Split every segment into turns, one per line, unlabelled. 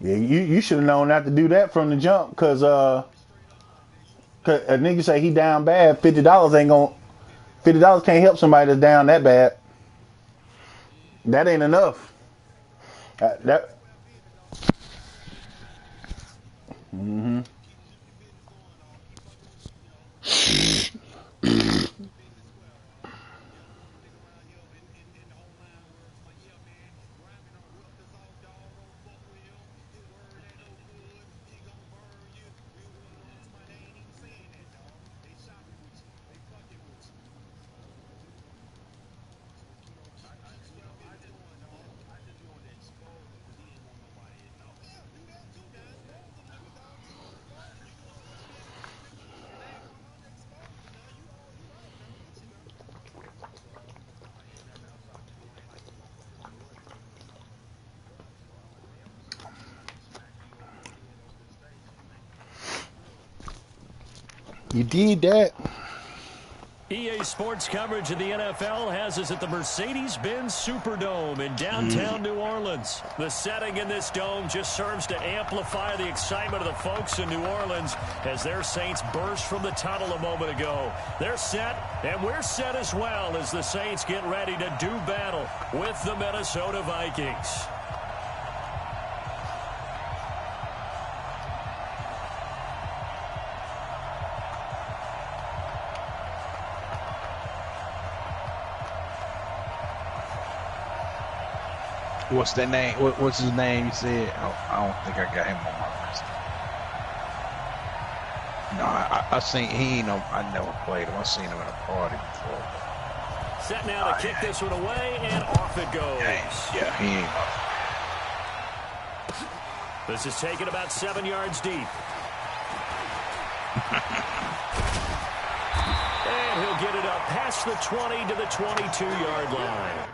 Yeah, you should have known not to do that from the jump, cause a nigga say he down bad, $50 ain't gonna $50 can't help somebody that's down that bad. That ain't enough. That. Mm-hmm. You did that.
EA Sports coverage of the NFL has us at the Mercedes-Benz Superdome in downtown New Orleans. The setting in this dome just serves to amplify the excitement of the folks in New Orleans as their Saints burst from the tunnel a moment ago. They're set, and we're set as well as the Saints get ready to do battle with the Minnesota Vikings.
What's that name? What's his name? You said I don't think I got him on my list. No, I seen he ain't no. I never played him. I seen him at a party before.
Set now to kick this one away, and off it goes.
Yeah, he ain't.
This is taken about 7 yards deep. And he'll get it up past the 20 to the 22-yard line.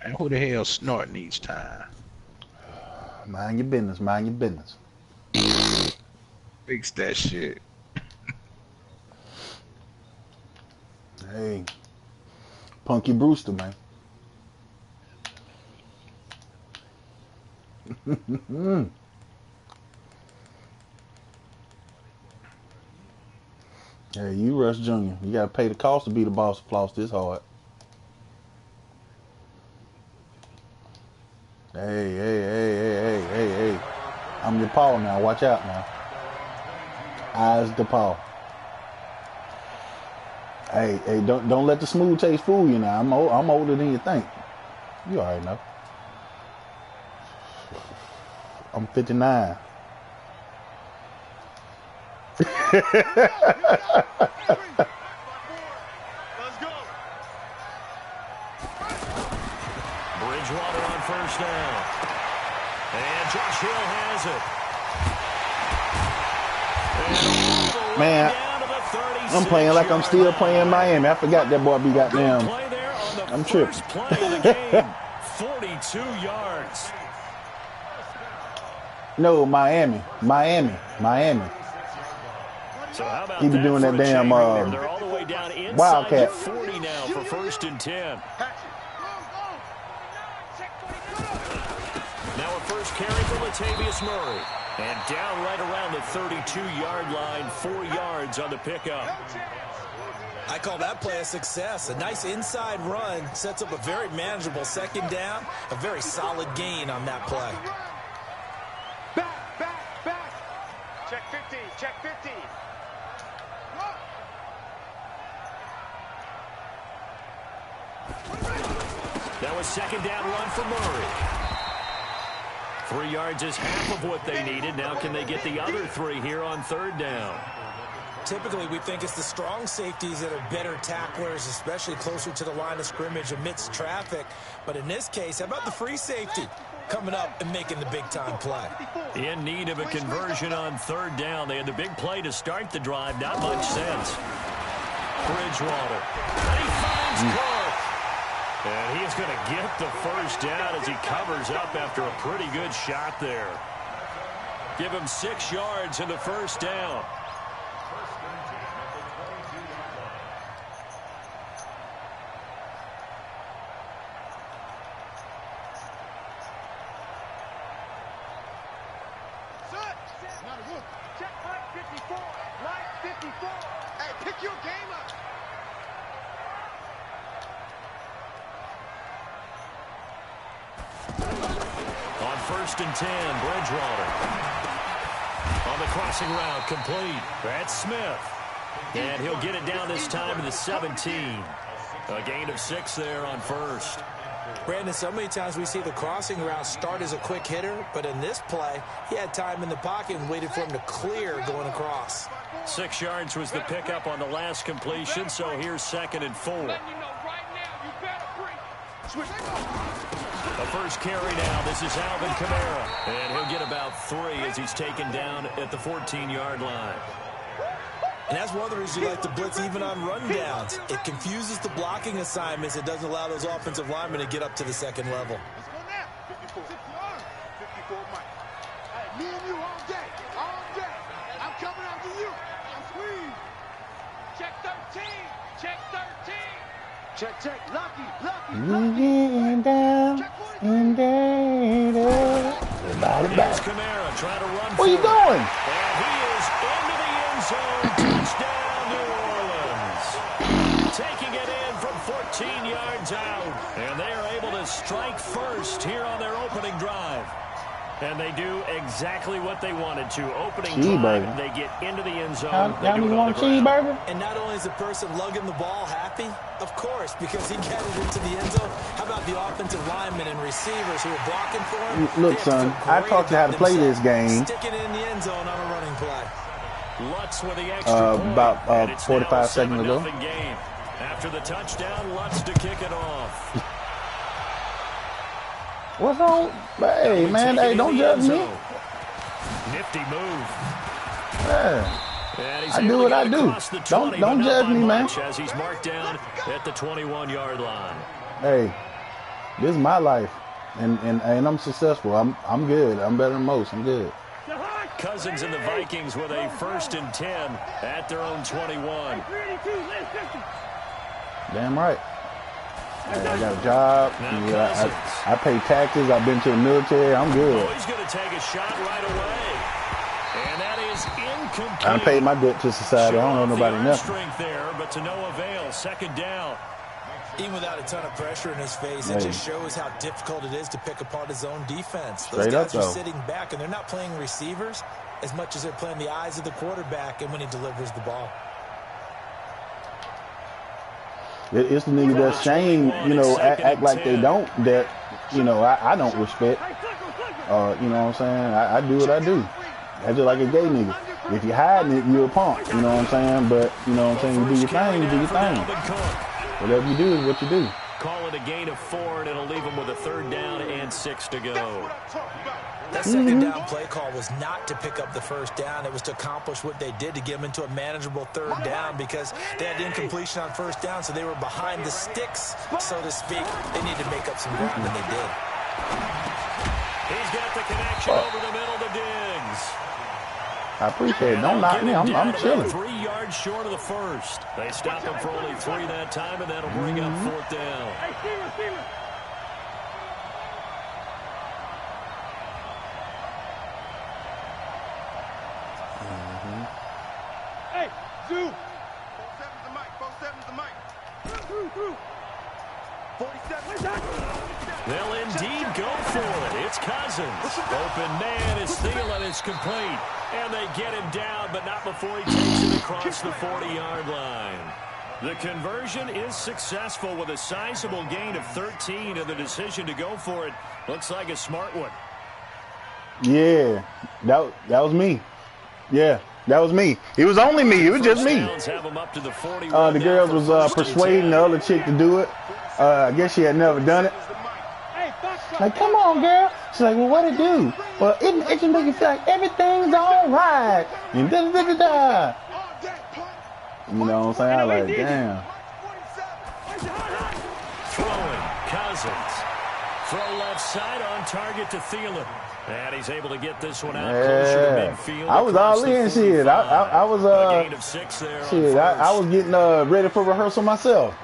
And who the hell snorting each time?
Mind your business. Mind your business.
Fix that shit.
Hey, Punky Brewster, man. Hey, you Rush Jr. You gotta pay the cost to be the boss of floss this hard. Hey. I'm your paw now. Watch out now. Eyes the paw. Hey, don't let the smooth taste fool you now. I'm older than you think. You already know. I'm 59.
Let's go.
Bridgewater on first down. And Josh Hill has it.
Man, I'm playing like I'm still playing Miami. I forgot that boy be goddamn. I'm tripping.
Play of the game, 42 yards.
No, Miami.
So how about
He be doing that damn
they're all the way down inside
Wildcat.
40 now for 1st and 10. Now a first carry for Latavius Murray. And down right around the 32-yard line, 4 yards on the pickup.
I call that play a success. A nice inside run sets up a very manageable second down. A very solid gain on that play.
Back. Check 15. Check 15.
That was second down run for Murray. 3 yards is half of what they needed. Now can they get the other 3 here on 3rd down?
Typically, we think it's the strong safeties that are better tacklers, especially closer to the line of scrimmage amidst traffic. But in this case, how about the free safety coming up and making the big-time play?
In need of a conversion on 3rd down. They had the big play to start the drive. Not much sense. Bridgewater. And he finds Clark. And he's going to get the first down as he covers up after a pretty good shot there. Give him 6 yards in the first down.
Hey, pick your game up.
On 1st and 10, Bridgewater. On the crossing route, complete. That's Smith. And he'll get it down this time to the 17. A gain of 6 there on 1st.
Brandon, so many times we see the crossing route start as a quick hitter, but in this play, he had time in the pocket and waited for him to clear going across.
6 yards was the pickup on the last completion, so here's 2nd and 4. The first carry now. This is Alvin Kamara. And he'll get about 3 as he's taken down at the 14-yard line.
And that's one of the reasons you like to blitz even on rundowns. It confuses the blocking assignments. It doesn't allow those offensive linemen to get up to the second level.
Let's go now. 54 Mike. Hey, me and you all day. All day. I'm coming after you. I'm squeezed. Check 13. Check 13. Check. Lucky.
Down and down.
Here's Kamara trying to run.
What are you doing?
And he is into the end zone. Touchdown, New Orleans. Taking it in from 14 yards out. And they are able to strike first here on their opening drive. And they do exactly what they wanted to. Opening drive, they get into the end zone.
Y'all need one cheeseburger?
And not only is the person lugging the ball happy, of course, because he got it into the end zone. How about the offensive linemen and receivers who are blocking for him?
Look, son, I taught you how to play this game.
Sticking in the end zone on a running play.
Lutz with the extra point.
About
And it's
45
now a
seconds ago.
7-0 game. After the touchdown, Lutz to kick it off.
What's on? Hey, man, hey, don't judge me.
Nifty move.
Yeah.
And he's
I
able
do
to
what
get
I do.
across the 20,
Don't
but not
judge
by
me, man.
much, as he's marked down at the 21-yard line.
Hey, this is my life, and I'm successful. I'm good. I'm better than most. I'm good.
Cousins and the Vikings with a 1st and 10 at their own 21.
Damn right. Hey, I got a job.
Now
Yeah, I pay taxes. I've been to the military. I'm good.
Oh, he's going to take a shot right away. And that is incomplete.
I paid my debt to society. I don't owe nobody nothing.
Strength there, but to no avail. 2nd down.
Even without a ton of pressure in his face, it just shows how difficult it is to pick apart his own defense. Those guys are sitting back, and they're not playing receivers as much as they're playing the eyes of the quarterback and when he delivers the ball.
It's the nigga that's shame, act like they don't, that, I don't respect. You know what I'm saying? I do what I do. That's just like a gay nigga. If you're hiding it, you're a punk. You know what I'm saying? But, you know what I'm saying? You do your thing, you do your thing. Whatever you do is what you do.
Call it a gain of 4, and it'll leave him with a 3rd down and 6 to go.
That 2nd down play call was not to pick up the 1st down. It was to accomplish what they did to get them into a manageable 3rd down because they had incompletion on 1st down, so they were behind the sticks, so to speak. They needed to make up some ground, and they did.
He's got the connection over the middle to Diggs.
I appreciate it. Don't knock me. I'm chilling.
3 yards short of the 1st. They stop him for only 3 that time, and that'll bring up 4th down.
Hey, Zoo. 47's the mic. 47's the mic. 47.
They'll indeed go for it. It's Cousins. Open man is Thielen. It's complete. And they get him down, but not before he takes it across the 40-yard line. The conversion is successful with a sizable gain of 13, and the decision to go for it looks like a smart one.
Yeah, that was me. Yeah, that was me. It was only me. It was just me. The girls was persuading the other chick to do it. I guess she had never done it. Like, come on, girl. She's like, well, what it do? Well, it just make you feel like everything's all right. And da-da-da-da-da. You know what I'm saying? I'm like, damn.
Throwing, Cousins. Throw left side on target to Thielen. And he's able to get this one out closer to midfield.
I was all in, shit. I was,
gain of 6 there
shit, I was getting ready for rehearsal myself.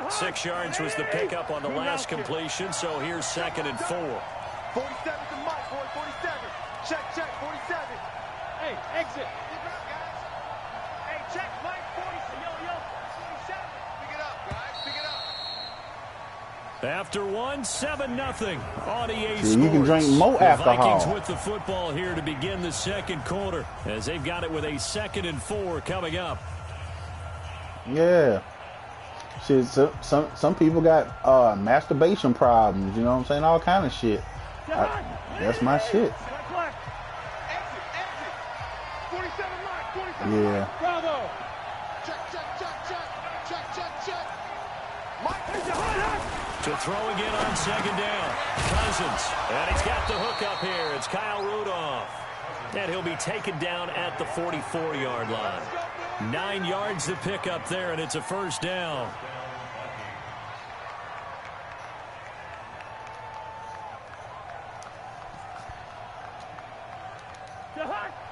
6 yards was the pickup on the last completion, so here's 2nd and 4.
47's the mic, boy. 47. Check, 47. Hey, exit. Hey, check Mike 40. Yo, 47. Pick it up, guys. Pick it up.
After 7-0 on EA Sports.
You can drink more
the
alcohol.
Vikings with the football here to begin the second quarter as they've got it with a 2nd and 4 coming up.
Yeah. Shit, some people got masturbation problems, you know what I'm saying? All kind of shit. That's my shit.
Exit. 47 line. 47
Yeah.
line. Bravo. Check. Mike,
To throw again on 2nd down. Cousins. And he's got the hook up here. It's Kyle Rudolph. And he'll be taken down at the 44-yard line. 9 yards to pick up there, and it's a 1st down.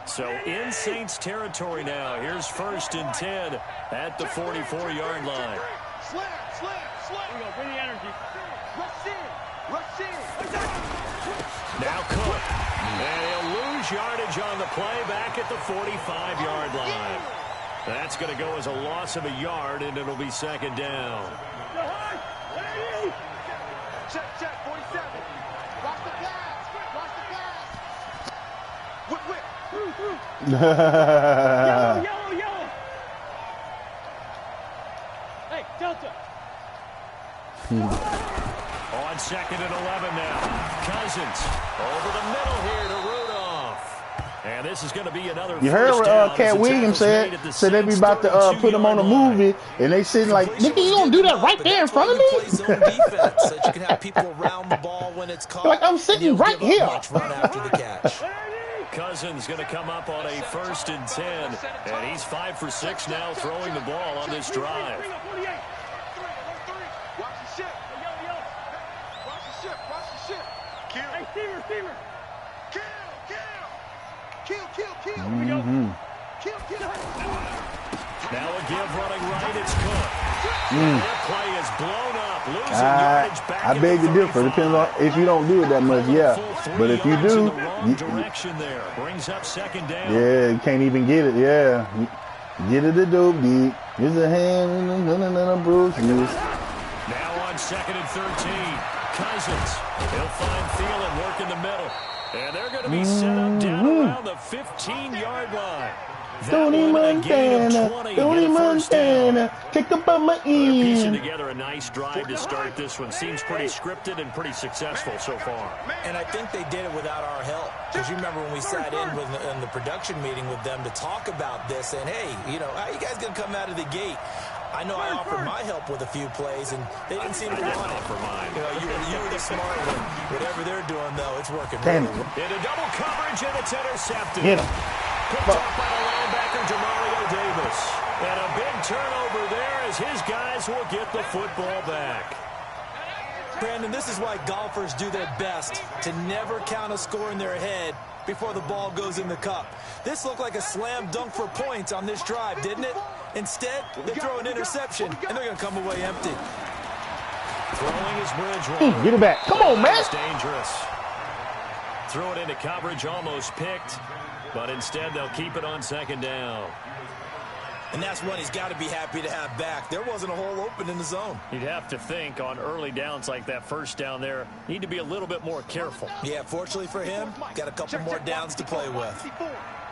So in Saints territory now. Here's 1st and 10 at the 44-yard line.
Slam. Here we go. Bring the energy. Rush in.
Now Cook. And he'll lose yardage on the play back at the 45-yard line. That's going to go as a loss of a yard, and it'll be 2nd down.
Check. 47. Watch the pass. Whip. Through. Yellow. Hey, Delta.
On 2nd and 11 now. Cousins over the middle here to Rudolph. And this is going to be another
You heard
first
what
down as
Cat
the
Williams
tackle's made
said.
at the
Said they be
Saints'
about to put him on a
32-yard line.
movie, and they sitting like, nigga, you gonna do that right there in front of me?
Play zone defense so that you can have people around the ball when it's caught.
Like, I'm sitting
and you don't
right
give up
here.
much run after the catch.
Cousins going to come up on a 1st and 10. And he's 5 for 6 now throwing the ball on this drive.
Watch the ship. Watch the ship. Kill. Hey, Steamer. Kill. Kill.
Now a give running right. It's Cook. That play is blown up. Losing yardage back
I
at
beg
the
to differ.
35.
Depends on if you don't do it that much, yeah. But if you
Yards in
do,
the wrong direction there. Brings up 2nd down.
yeah, you can't even get it. Yeah, get it a dope deep. Here's a hand and a bruise.
Now on 2nd and 13. Cousins. He'll find Thielen working the middle. And they're going to be set up down around the 15-yard line.
Tony Montana, kick up on my
They're piecing
end.
together a nice drive to start this one. Seems pretty scripted and pretty successful so far.
And I think they did it without our help. Because you remember when we sat in the production meeting with them to talk about this, and hey, how you guys going to come out of the gate? I know I offered my help with a few plays, and they didn't seem to want it.
For mine.
You were the smart one. Whatever they're doing, though, it's working.
Damn
really well.
Into double coverage, and it's intercepted.
Get him.
Picked up by the linebacker, Demario Davis. And a big turnover there as his guys will get the football back.
Brandon, this is why golfers do their best to never count a score in their head before the ball goes in the cup. This looked like a slam dunk for points on this drive, didn't it? Instead, they throw an interception, and they're going to come away empty.
Throwing his Bridgewater.
Get it back. Come on, man.
That's dangerous. Throw it into coverage, almost picked. But instead, they'll keep it on 2nd down.
And that's one he's got to be happy to have back. There wasn't a hole open in the zone.
You'd have to think on early downs like that 1st down there, need to be a little bit more careful.
Yeah, fortunately for him, got a couple more downs to play with.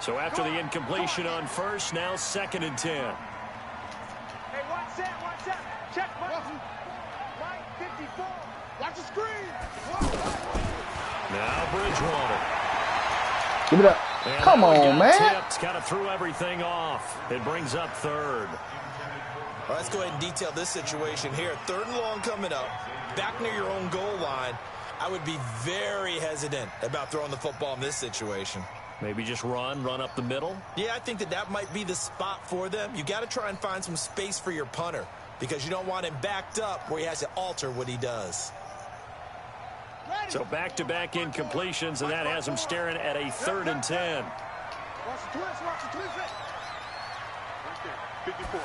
So after the incompletion on 1st, now 2nd and 10.
Hey, watch that. Check, Mike 54. Watch the screen.
Now Bridgewater.
Give it up.
And
Come
that one
on,
got
man.
tipped, kind of threw everything off. It brings up 3rd.
Well, let's go ahead and detail this situation here. 3rd and long coming up. Back near your own goal line. I would be very hesitant about throwing the football in this situation.
Maybe just run up the middle.
Yeah, I think that might be the spot for them. You got to try and find some space for your punter because you don't want him backed up where he has to alter what he does.
So back-to-back incompletions, and that has him staring at a 3rd and 10.
Watch the twist. Right there, 54.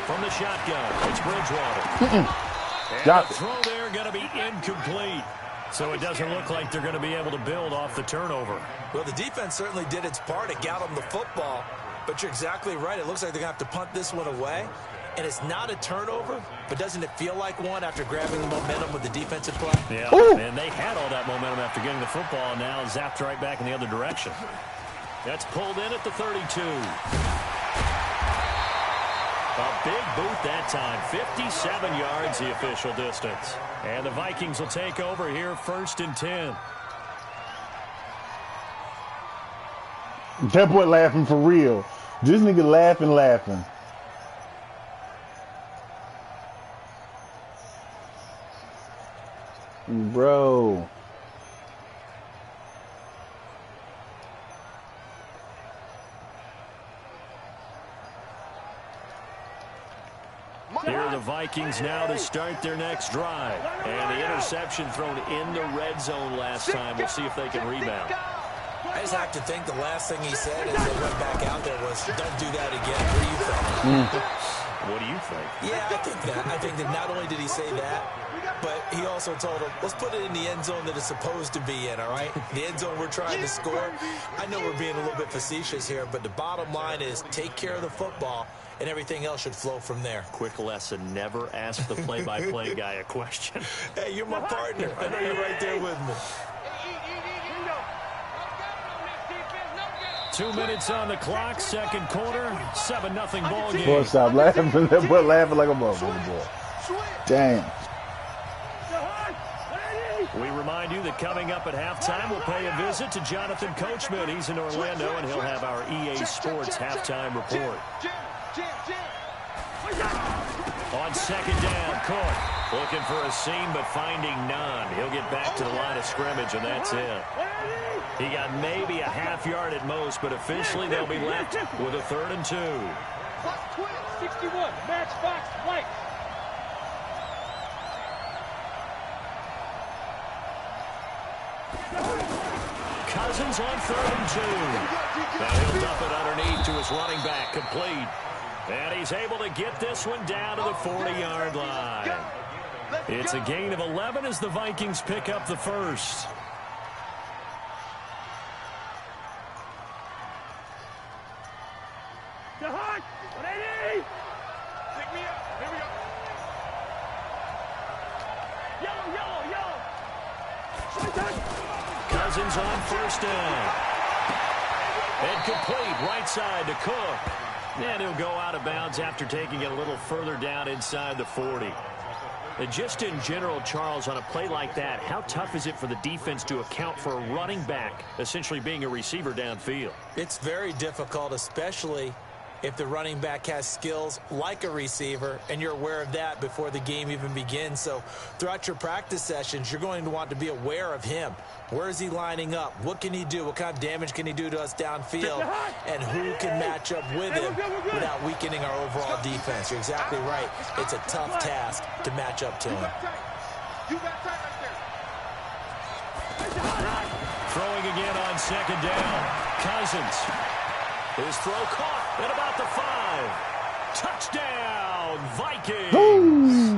From the shotgun, it's Bridgewater. And
Drop
the
it.
throw there going to be incomplete. So it doesn't look like they're going to be able to build off the turnover.
Well, the defense certainly did its part to get them the football, but you're exactly right. It looks like they're going to have to punt this one away, and it's not a turnover, but doesn't it feel like one after grabbing the momentum with the defensive play?
Yeah,
Ooh.
and they had all that momentum after getting the football, and now zapped right back in the other direction. That's pulled in at the 32. A big boot that time. 57 yards the official distance. And the Vikings will take over here 1st and 10.
That boy laughing for real. This nigga laughing. Bro.
Here are the Vikings now to start their next drive. And the interception thrown in the red zone last time. We'll see if they can rebound.
I just have to think the last thing he said as they went back out there was, don't do that again. What do you think?
What do you think?
Yeah, I think that. I think that not only did he say that, but he also told him, let's put it in the end zone that it's supposed to be in, all right? The end zone we're trying to score. I know we're being a little bit facetious here, but the bottom line is take care of the football, and everything else should flow from there.
Quick lesson, never ask the play-by-play guy a question.
Hey, you're my partner. I know you're right there with me.
2 minutes on the clock, second quarter, 7-0 ball game.
Boy, stop laughing. That boy laughing like a motherfucker, boy. Damn.
We remind you that coming up at halftime, we'll pay a visit to Jonathan Coachman. He's in Orlando, and he'll have our EA Sports halftime report. On second down, Cook looking for a seam, but finding none. He'll get back to the line of scrimmage, and that's it. He got maybe a half yard at most, but officially they'll be left with a 3rd and 2.
61, matchbox white.
Cousins on 3rd and 2. Now he'll dump it underneath to his running back, complete. And he's able to get this one down to the 40-yard line. It's a gain of 11 as the Vikings pick up the first.
Pick me up. Here we go.
Cousins on 1st down. And complete right side to Cook. And he'll go out of bounds after taking it a little further down inside the 40. And just in general, Charles, on a play like that, how tough is it for the defense to account for a running back essentially being a receiver downfield?
It's very difficult, especially if the running back has skills like a receiver, and you're aware of that before the game even begins. So throughout your practice sessions, you're going to want to be aware of him. Where is he lining up? What can he do? What kind of damage can he do to us downfield? And who can match up with him without weakening our overall defense? You're exactly right. It's a tough task to match up to him.
You got time right there.
Throwing again on second down. Cousins. His throw caught at about the 5. Touchdown, Vikings.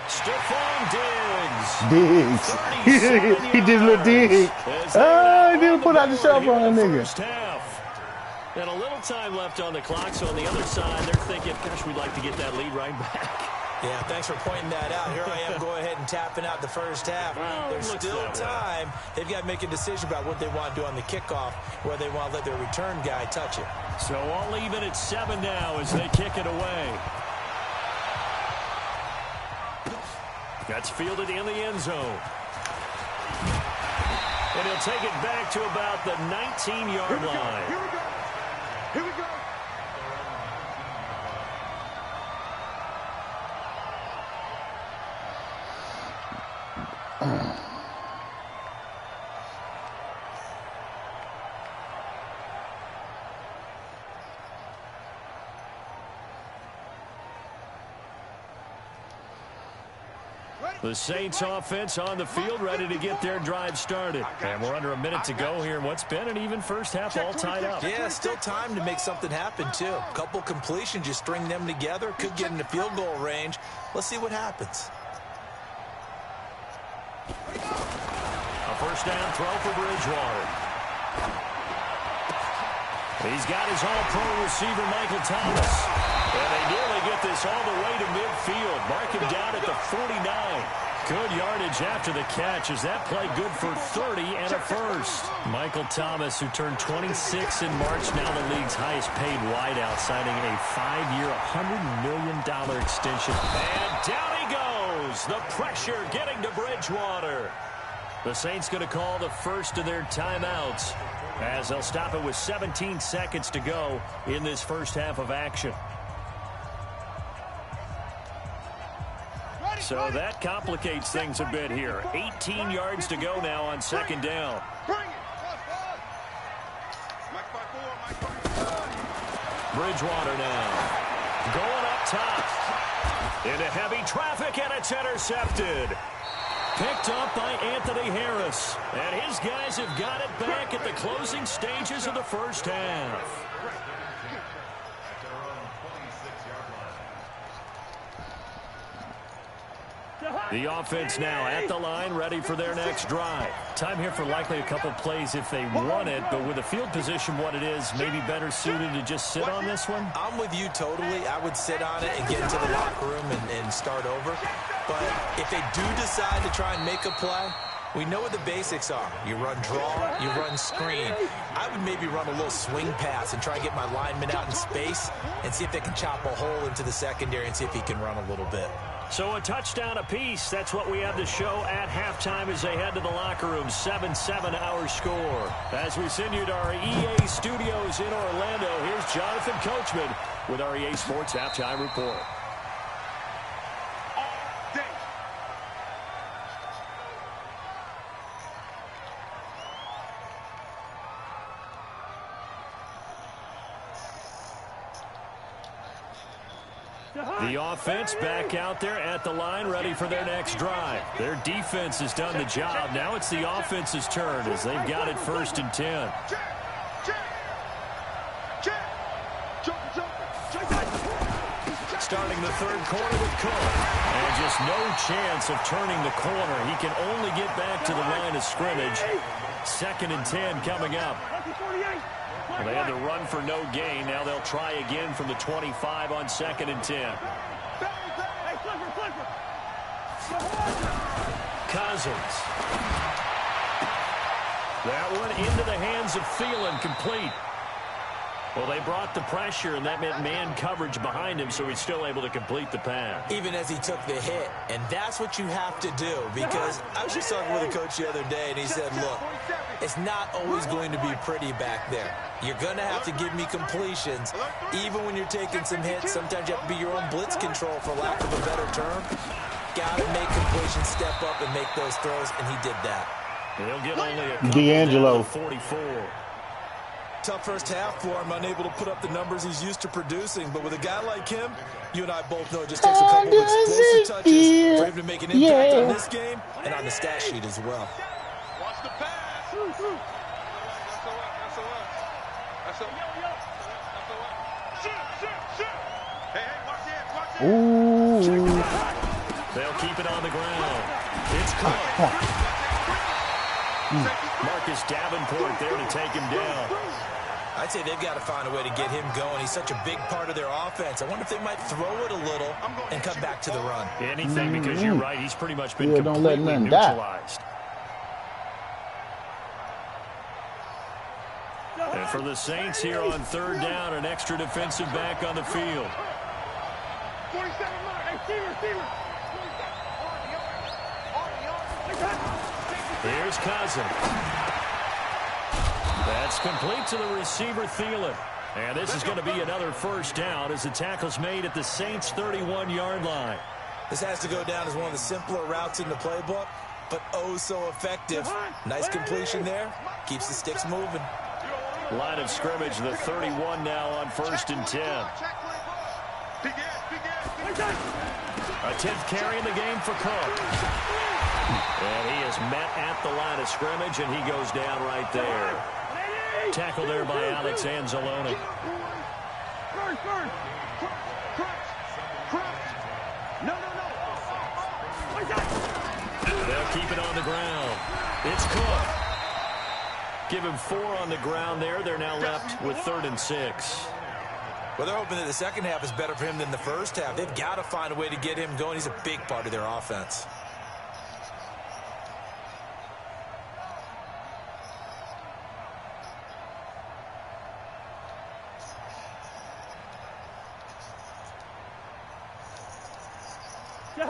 Stephon Diggs.
He did a little dig. He didn't put out the shovel on that nigga.
First half. And a little time left on the clock, so on the other side, they're thinking, gosh, we'd like to get that lead right back.
Yeah, thanks for pointing that out. Here I am going ahead and tapping out the first half. There's still time. They've got to make a decision about what they want to do on the kickoff, where they want to let their return guy touch it.
So all even at 7 now as they kick it away. That's fielded in the end zone. And he'll take it back to about the 19-yard line.
Here we go. Here we go.
The Saints offense on the field, ready to get their drive started. And we're under a minute to go here in what's been an even first half, all tied up.
Yeah, still time to make something happen, too. A couple completions, you string them together, could get into field goal range. Let's see what happens.
first down throw for Bridgewater. He's got his all-pro receiver, Michael Thomas. And they nearly get this all the way to midfield. Mark him down at the 49. Good yardage after the catch. Is that play good for 30 and a first? Michael Thomas, who turned 26 in March, now the league's highest paid wideout, signing a 5-year, $100 million extension. And down he goes. The pressure getting to Bridgewater. The Saints going to call the first of their timeouts as they'll stop it with 17 seconds to go in this first half of action. So that complicates things a bit here. 18 yards to go now on second down. Bridgewater now. Going up top. Into heavy traffic, and it's intercepted. Picked up by Anthony Harris. And his guys have got it back at the closing stages of the first half. The offense now at the line, ready for their next drive. Time here for likely a couple plays if they want it, but with the field position what it is, maybe better suited to just sit on this one?
I'm with you totally. I would sit on it and get into the locker room and start over. But if they do decide to try and make a play, we know what the basics are. You run draw, you run screen. I would maybe run a little swing pass and try and get my lineman out in space and see if they can chop a hole into the secondary and see if he can run a little bit.
So a touchdown apiece. That's what we have to show at halftime as they head to the locker room. 7-7 our score. As we send you to our EA studios in Orlando, here's Jonathan Coachman with our EA Sports Halftime Report. The offense back out there at the line, ready for their next drive. Their defense has done the job. Now it's the offense's turn as they've got it 1st and 10. Starting the third quarter with Cook. And just no chance of turning the corner. He can only get back to the line of scrimmage. 2nd and 10 coming up. Well, they had to run for no gain. Now they'll try again from the 25 on 2nd and 10. Cousins. That one into the hands of Thielen, complete. Well, they brought the pressure, and that meant man coverage behind him, so he's still able to complete the pass.
Even as he took the hit, and that's what you have to do, because I was just talking with a coach the other day, and he said, look, it's not always going to be pretty back there. You're going to have to give me completions. Even when you're taking some hits, sometimes you have to be your own blitz control, for lack of a better term. Got to make completions, step up, and make those throws, and he did that.
He'll get only a couple
D'Angelo.
44.
Tough first half for him, unable to put up the numbers he's used to producing. But with a guy like him, you and I both know it just takes a couple of explosive touches for him to make an impact on this game and on the stat sheet as well.
Watch the pass.
Ooh.
They'll keep it on the ground. It's Cook. Marcus Davenport there to take him down.
I'd say they've got to find a way to get him going. He's such a big part of their offense. I wonder if they might throw it a little and come back to the run.
Anything, because you're right. He's pretty much been
Don't let
completely
nothing
neutralized. And for the Saints here on 3rd down, an extra defensive back on the field.
47 mark. Hey, receiver.
Here's Cousins. That's complete to the receiver, Thielen. And this is going to be another first down as the tackle's made at the Saints' 31-yard line.
This has to go down as one of the simpler routes in the playbook, but oh so effective. Nice completion there. Keeps the sticks moving.
Line of scrimmage, the 31 now on 1st and 10. A 10th carry in the game for Cook. And he is met at the line of scrimmage, and he goes down right there. Tackled there by Alex Anzalone. They'll keep it on the ground. It's Cook. Give him 4 on the ground there. They're now left with 3rd and 6.
Well, they're hoping that the second half is better for him than the first half. They've got to find a way to get him going. He's a big part of their offense.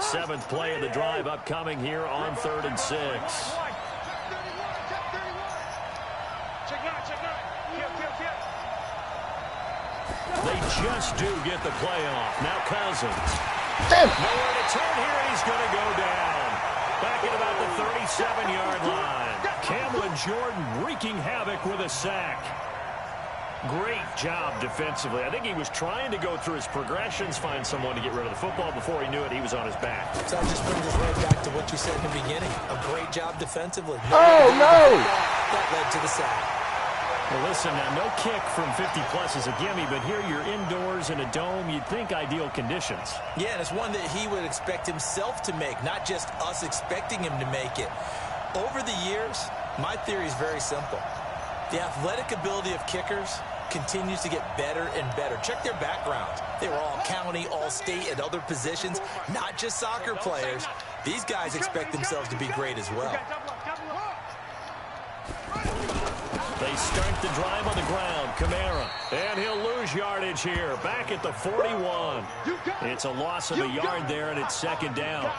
Seventh play of the drive upcoming here on 3rd and 6. They just do get the play off. Now Cousins. Nowhere to turn here. He's going to go down. Back at about the 37-yard line. Cameron Jordan wreaking havoc with a sack. Great job defensively. I think he was trying to go through his progressions, find someone to get rid of the football. Before he knew it, he was on his back.
So that just brings us right back to what you said in the beginning. A great job defensively.
Oh, no!
That led to the sack.
Well, listen, now, no kick from 50-plus is a gimme, but here you're indoors in a dome. You'd think ideal conditions.
Yeah, and it's one that he would expect himself to make, not just us expecting him to make it. Over the years, my theory is very simple. The athletic ability of kickers continues to get better and better. Check their background. They were all county, all state, at other positions, not just soccer players. These guys expect themselves to be great as well.
They start the drive on the ground. Kamara. And he'll lose yardage here. Back at the 41. It's a loss of a yard there, and it's 2nd down.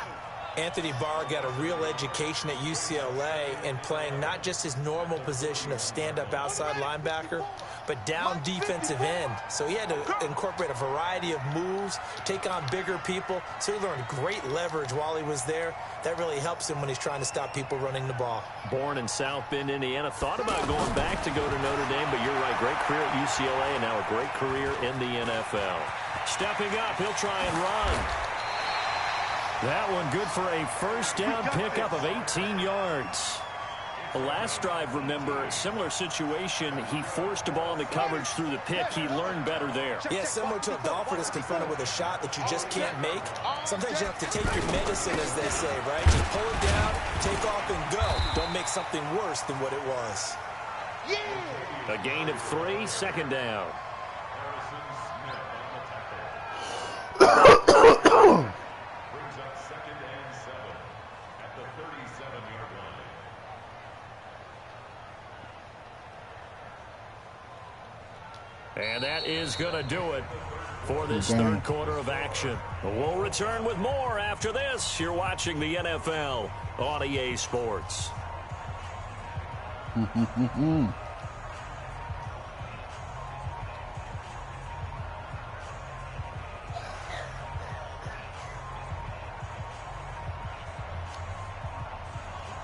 Anthony Barr got a real education at UCLA in playing not just his normal position of stand-up outside linebacker, but down defensive end. So he had to incorporate a variety of moves, take on bigger people. So he learned great leverage while he was there. That really helps him when he's trying to stop people running the ball.
Born in South Bend, Indiana. Thought about going back to go to Notre Dame, but you're right. Great career at UCLA and now a great career in the NFL. Stepping up, he'll try and run. That one good for a 1st down pickup of 18 yards. The last drive, remember, similar situation. He forced a ball into coverage through the pick. He learned better there.
Yeah, similar to a golfer that's confronted with a shot that you just can't make. Sometimes you have to take your medicine, as they say, right? Just pull it down, take off, and go. Don't make something worse than what it was.
A gain of 3, 2nd down. And that is going to do it for this 3rd quarter of action. We'll return with more after this. You're watching the NFL on EA Sports.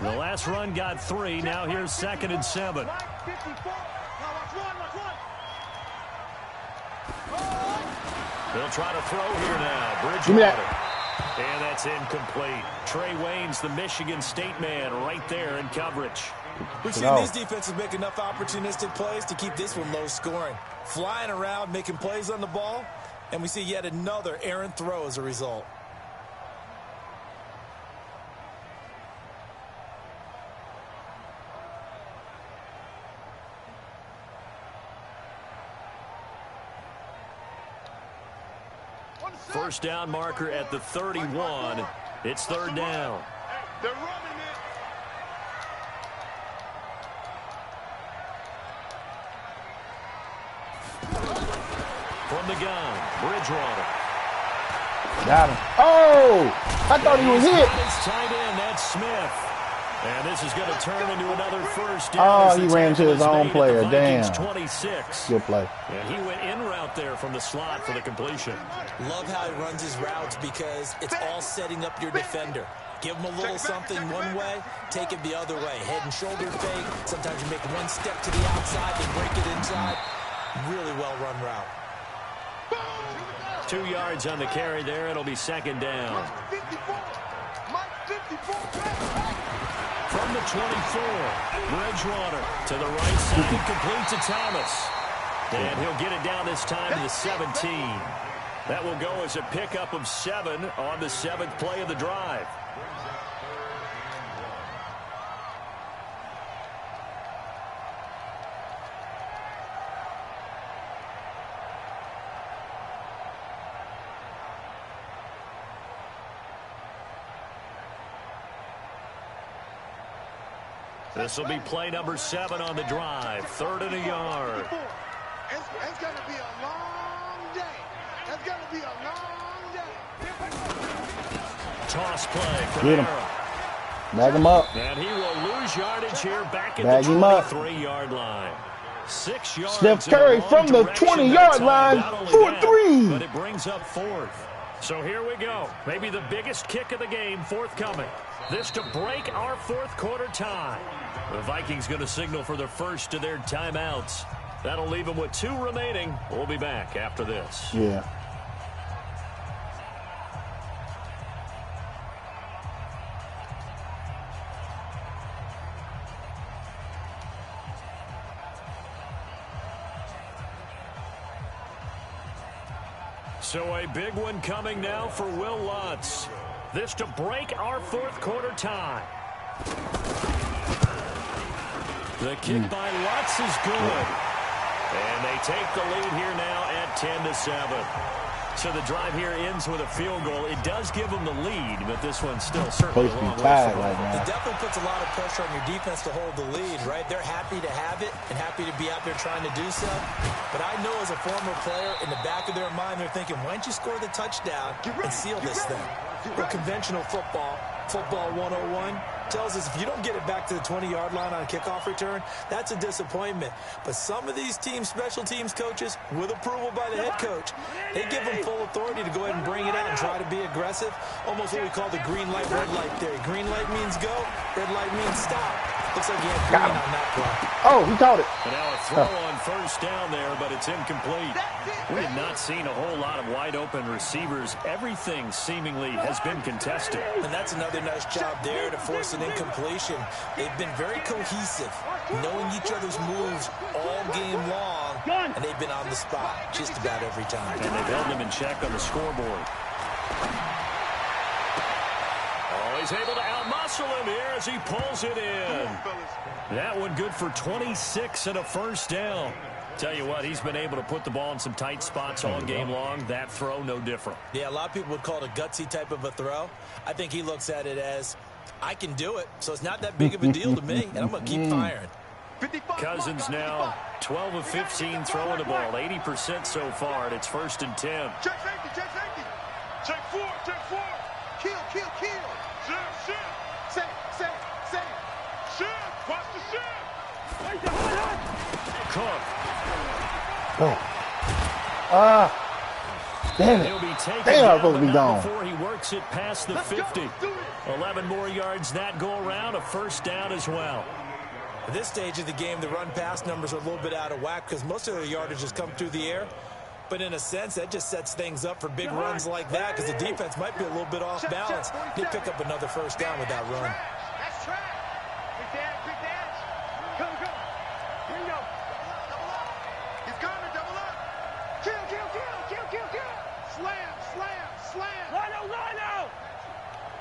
The last run got 3. Now here's 2nd and 7. They'll try to throw here now. Bridgewater. And that's incomplete. Trey Waynes, the Michigan State man, right there in coverage.
We've seen these defenses make enough opportunistic plays to keep this one low scoring. Flying around, making plays on the ball, and we see yet another errant throw as a result.
First down marker at the 31. It's 3rd down.
They're running it.
From the gun, Bridgewater.
Got him. Oh! I thought he was hit.
It's tight end. That's Smith. And this is going to turn into another 1st down.
Oh, he ran to his own player. Damn.
26.
Good play.
And he went in route there from the slot for the completion.
Love how he runs his routes because it's all setting up your defender. Give him a little something one way, take it the other way. Head and shoulder fake. Sometimes you make one step to the outside, then break it inside. Really well-run route.
2 yards on the carry there. It'll be 2nd down. From the 24, Bridgewater to the right side, complete to Thomas. And he'll get it down this time to the 17. That will go as a pickup of 7 on the 7th play of the drive. This will be play number 7 on the drive. 3rd and a yard.
It's going to be a long day. It's going to be a long day.
Toss play from
Get him.
Era.
Bag him up.
And he will lose yardage here back at
Bag
the
him up.
23-yard line. 6 yards.
Steph Curry from the 20-yard line for 3.
But it brings up 4th. So here we go. Maybe the biggest kick of the game forthcoming. This to break our 4th quarter tie. The Vikings going to signal for the first of their timeouts. That'll leave them with 2 remaining. We'll be back after this.
Yeah.
So a big one coming now for Will Lutz. This to break our 4th quarter tie. The kick by Lutz is good. And they take the lead here now at 10-7. So the drive here ends with a field goal. It does give them the lead, but this one's still certainly a long way from
right now.
It definitely puts a lot of pressure on your defense to hold the lead, right? They're happy to have it and happy to be out there trying to do so. But I know as a former player, in the back of their mind, they're thinking, why don't you score the touchdown and seal this thing? Well, conventional football 101, tells us if you don't get it back to the 20-yard line on a kickoff return, that's a disappointment. But some of these teams, special teams coaches, with approval by the head coach, they give them full authority to go ahead and bring it out and try to be aggressive. Almost what we call the green light, red light theory. Green light means go, red light means stop. Looks like he had green on that play.
Oh, he caught it.
And now a throw on first down there, but it's incomplete. We have not seen a whole lot of wide-open receivers. Everything seemingly has been contested.
And that's another nice job there to force an incompletion. They've been very cohesive, knowing each other's moves all game long, and they've been on the spot just about every time.
And they've held them in check on the scoreboard. He's able to outmuscle him here as he pulls it in. That one good for 26 and a first down. Tell you what, he's been able to put the ball in some tight spots all game long. That throw, no different.
Yeah, a lot of people would call it a gutsy type of a throw. I think he looks at it as, I can do it, so it's not that big of a deal to me, and I'm going to keep firing.
Cousins now 12 of 15 throwing the ball, 80% so far, and it's 1st and 10.
Check safety, check safety. Check 4, check 4. Kill, kill, kill. Shit, shit. Set, shit, watch the shit.
Cook.
Damn it.
He'll be taken
They are
down,
supposed to be
but not
gone.
before he works it past the 50. 11 more yards that go around, a first down as well.
At this stage of the game, the run-pass numbers are a little bit out of whack because most of their yardage has come through the air. But in a sense, that just sets things up for big runs like that because the defense might be a little bit off balance. They pick up another first down with that run.
That's track. Big dash. Go. Here you go. Double up. He's coming, double up. Kill. Slam. Lino.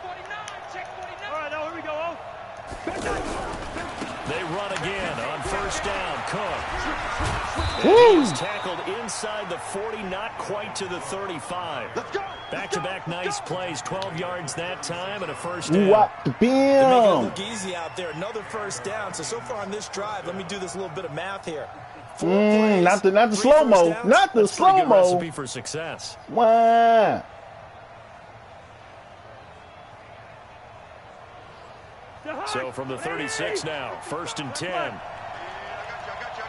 49, check 49. All right, now here we go.
They run again on first down. Cook.
Woo!
He's tackled inside the 40, not quite to the 35.
Let's go.
Back-to-back nice plays, 12 yards that time and a first down.
What the
They're making it
bam?
look easy out there. Another first down. So far on this drive, let me do this little bit of math here. 4 plays,
Not the
3
slow-mo.
first downs.
Not the
That's a pretty good
slow-mo.
recipe for success.
Why?
So from the 36 now, 1st and 10.
I got you.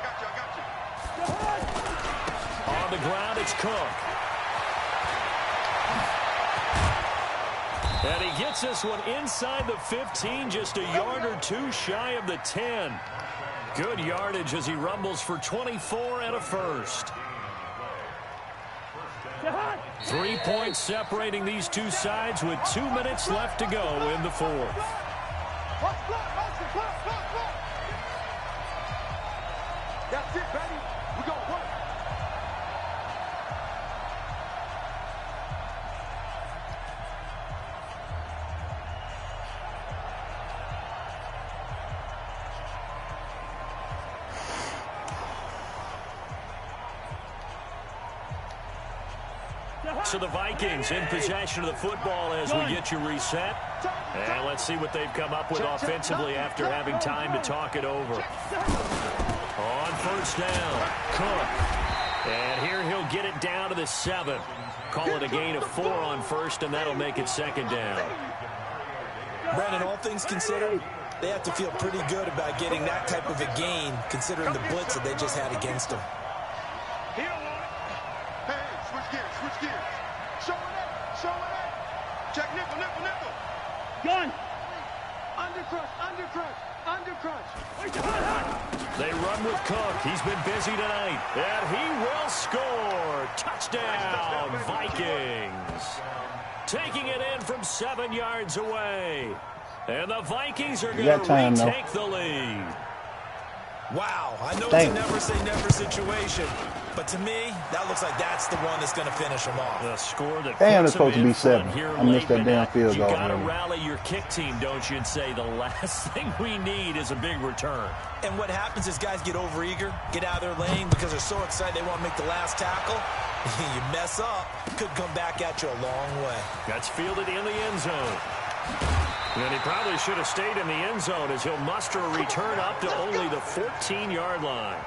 On the ground, it's Cook. And he gets this one inside the 15, just a yard or two shy of the 10. Good yardage as he rumbles for 24 and a first. 3 points separating these two sides with 2 minutes left to go in the 4th.
That's it, baby. We go work.
So the Vikings in possession of the football as we get you reset. And let's see what they've come up with offensively after having time to talk it over. On first down, Cook. And here he'll get it down to the 7. Call it a gain of 4 on first, and that'll make it second down.
Brandon, all things considered, they have to feel pretty good about getting that type of a gain, considering the blitz that they just had against them.
He don't want it. Hey, switch gears, switch gears. Show it, show it. Check nickel, nickel, nickel.
Gun. Undercrush, undercrush, undercrush.
They run with Cook. He's been busy tonight. And he will score. Touchdown, Vikings. Taking it in from 7 yards away. And the Vikings are going to retake the lead.
Wow, I know it's a never-say-never situation, but to me, that looks like that's the one that's going to finish them off.
The score that
damn, it's supposed to be 7. I missed that damn field goal.
You got to rally your kick team, don't you, and say the last thing we need is a big return.
And what happens is guys get overeager, get out of their lane because they're so excited they want to make the last tackle. You mess up, could come back at you a long way.
That's fielded in the end zone. And he probably should have stayed in the end zone as he'll muster a return up to only the 14-yard line.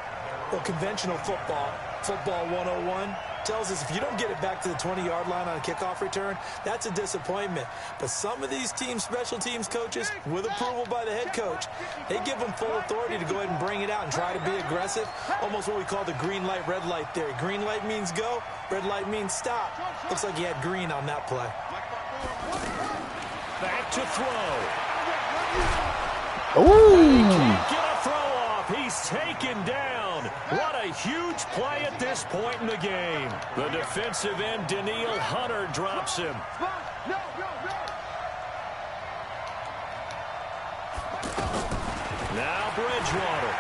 Well, conventional football 101, tells us if you don't get it back to the 20-yard line on a kickoff return, that's a disappointment. But some of these teams, special teams coaches, with approval by the head coach, they give them full authority to go ahead and bring it out and try to be aggressive, almost what we call the green light, red light theory. Green light means go, red light means stop. Looks like he had green on that play.
Back to throw.
Ooh.
He can't get a throw off. He's taken down. What a huge play at this point in the game. The defensive end, Daniil Hunter, drops him. Now Bridgewater.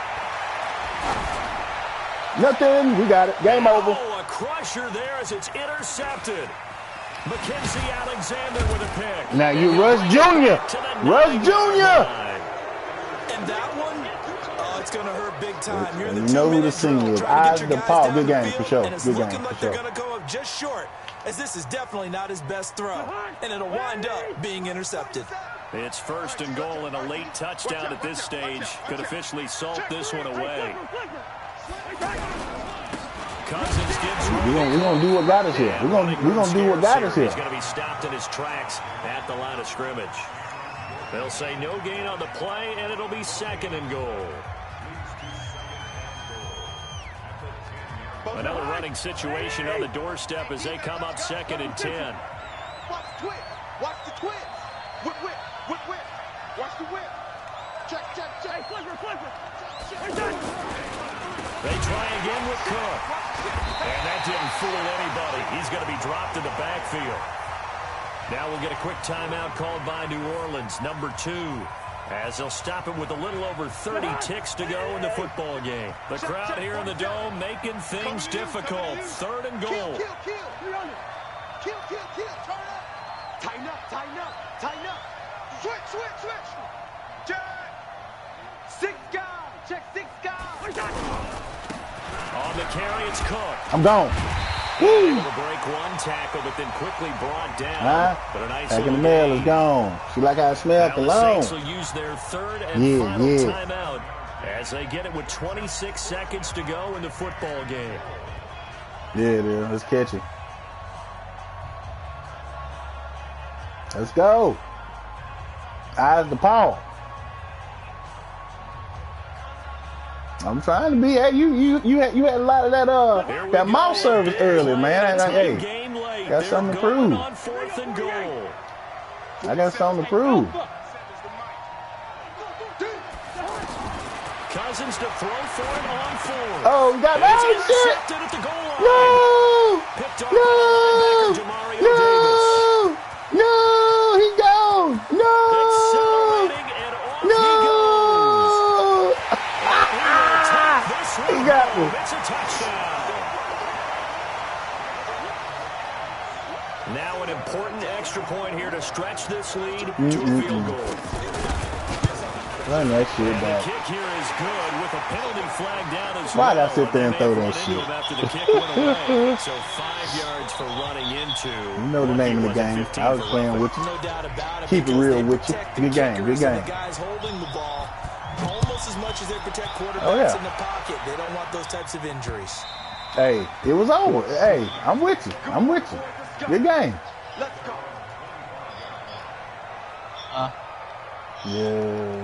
Nothing. We got it. Game over.
Oh, a crusher there as it's intercepted. Mackenzie Alexander with a pick.
Now you Rush Jr. Rush Jr.
And that one, it's going to hurt big time. You're in the
you know who the senior is. Eyes the Paul. Good game for sure.
And it's looking like they're going to go up just short, as this is definitely not his best throw. And it'll wind up being intercepted.
It's first and goal and a late touchdown at this stage. Could officially salt this one away. Cousins gets
We're gonna do what got us here. We're gonna do what got us here.
He's going to be stopped in his tracks at the line of scrimmage. They'll say no gain on the play, and it'll be second and goal. Another running situation on the doorstep as they come up second and 10.
Watch the twist. Watch the twist. Whip, whip, whip, whip. Watch the whip. Check, check, check.
They try again with Cook. And that didn't fool anybody. He's going to be dropped in the backfield. Now we'll get a quick timeout called by New Orleans, number 2, as they'll stop it with a little over 30 ticks to go in the football game. The crowd here in the Dome making things difficult. Third and goal.
Kill, kill, kill. Kill, kill, kill. Turn up. Tighten up, tighten up, tighten up. Switch, switch, switch. Check. 6 guys. Check 6 guys.
On the carry, it's Cook.
I'm gone.
Able to break one tackle, but then quickly brought down. But a nice
back in the mail is gone. See like I smell cologne.
The Saints will use their third and final timeout as they get it with 26 seconds to go in the football game.
Yeah, it is. Let's catch it. Let's go. Eyes the Paul. I'm trying to be. Hey, you had a lot of that mouth service earlier, man. Hey, got something to prove.
On fourth and goal.
I got something to prove.
Cousins to throw for it on 4.
Oh, you got
shit! At the goal line. Picked off by linebacker Jamario Davis.
No, he gone. No.
Accelerating and off he goes.
He got me.
It's a touchdown. Now an important extra point here to stretch this lead to a field goal.
Run that shit
And the
back.
kick here is good with a penalty flag down as
Why'd
well.
I sit there and throw that
They may
shit?
have run into him after the kick went away. So 5 yards for running into.
You know the name of the game. I was playing with you.
No doubt about it.
Keep it real with you.
Protect the
Good game, good
kickers and
game.
the guys holding the ball almost as much as they protect quarterbacks
Oh, yeah.
in the pocket. They don't want those types of injuries.
Hey, it was over. Hey, I'm with you. I'm with you. Good game.
Let's go.
Yeah.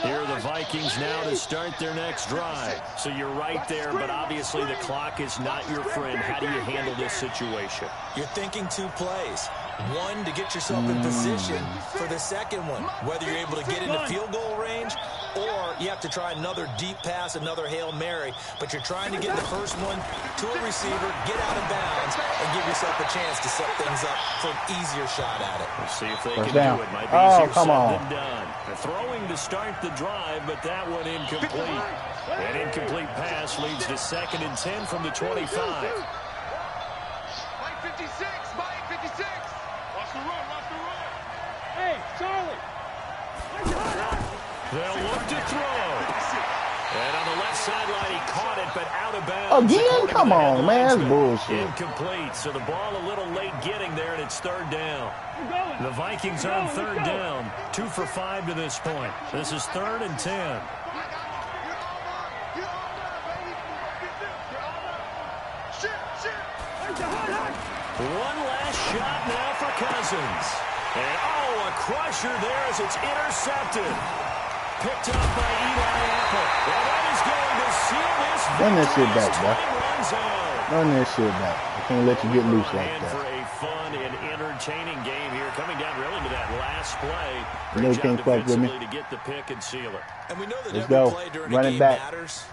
Here are the Vikings now to start their next drive. So you're right there, but obviously the clock is not your friend. How do you handle this situation?
You're thinking 2 plays. One, to get yourself in position for the second one, whether you're able to get into field goal range or you have to try another deep pass, another Hail Mary, but you're trying to get the first one to a receiver, get out of bounds, and give yourself a chance to set things up for an easier shot at it.
We'll see if they
First
can
down.
do it. Might be
Oh,
easier
come
said
on.
than done. They're throwing to start the drive, but that one incomplete. An incomplete pass leads to 2nd and 10 from the 25.
Mike 56, Mike 56. Watch the run, watch the run.
Hey, Charlie.
They'll look to throw. And on the left sideline, he caught it, but out of bounds.
Again?
According to
Come
the
on, man. That's
headlines,
bullshit.
Incomplete. So the ball a little late getting there, and it's 3rd down.
We're going.
The Vikings on 3rd down. 2 for 5 to this point. This is 3rd and 10. One last shot now for Cousins. And, oh, a crusher there as it's intercepted. Picked up by Eli Apple. And that is going to seal this
Run that shit
victory as
back, bro.
time runs out.
Run that shit back. I can't let you get loose like
And for
that.
a fun and entertaining game here, coming down really to that last play.
You know you can't fuck with me.
defensively to get the pick and seal it.
And we know that
Let's
every
go.
play during
Run
a
it
game
back.
matters.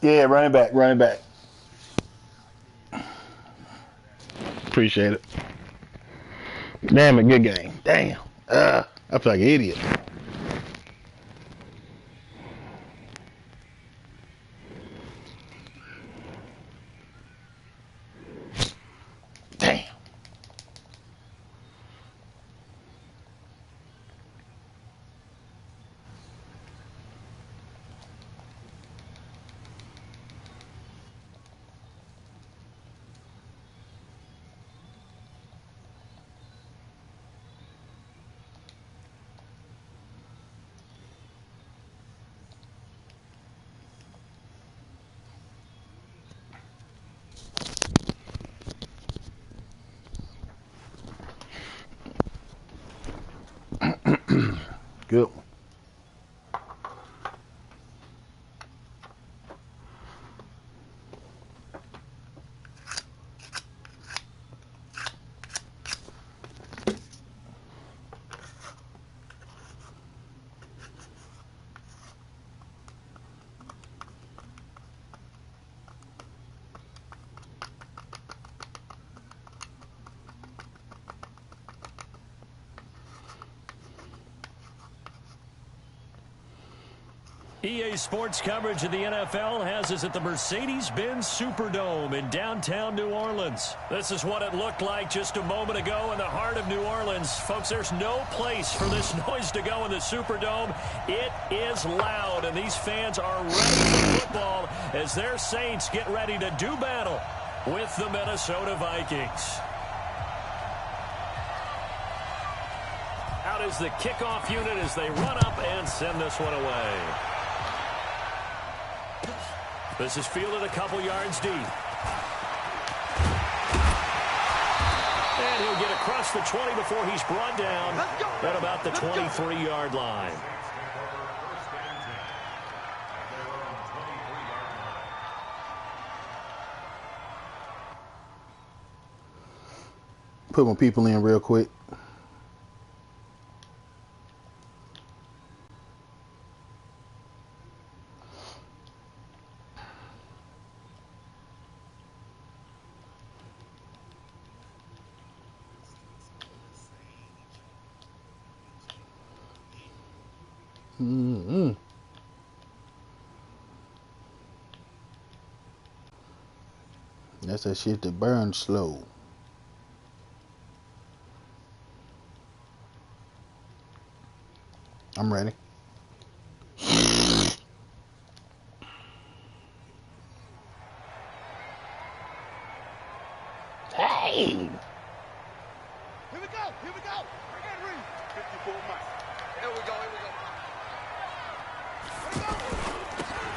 Yeah, run it back. Run it back. Appreciate it. Damn it, good game. Damn. I feel like an idiot. Damn. Good one.
EA Sports coverage of the NFL has us at the Mercedes-Benz Superdome in downtown New Orleans. This is what it looked like just a moment ago in the heart of New Orleans. Folks, there's no place for this noise to go in the Superdome. It is loud, and these fans are ready for football as their Saints get ready to do battle with the Minnesota Vikings. Out is the kickoff unit as they run up and send this one away. This is fielded a couple yards deep. And he'll get across the 20 before he's brought down at about the 23-yard line.
Put my people in real quick. That's that shit that burns slow. I'm ready. Hey!
Here we go. Here we go. Henry. 54 Mike. Here we go. Here we go.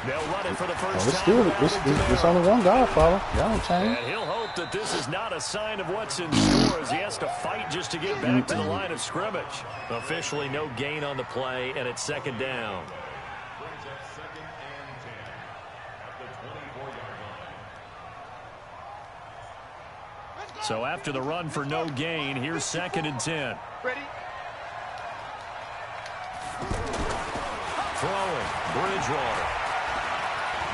They'll run it for the first
It's
time.
still, it's only one Godfather. Y'all don't change.
And he'll hope that this is not a sign of what's in store as he has to fight just to get back to the line of scrimmage. Officially no gain on the play, and it's second down. So after the run for no gain, here's 2nd and 10.
Ready?
Throwing, Bridgewater.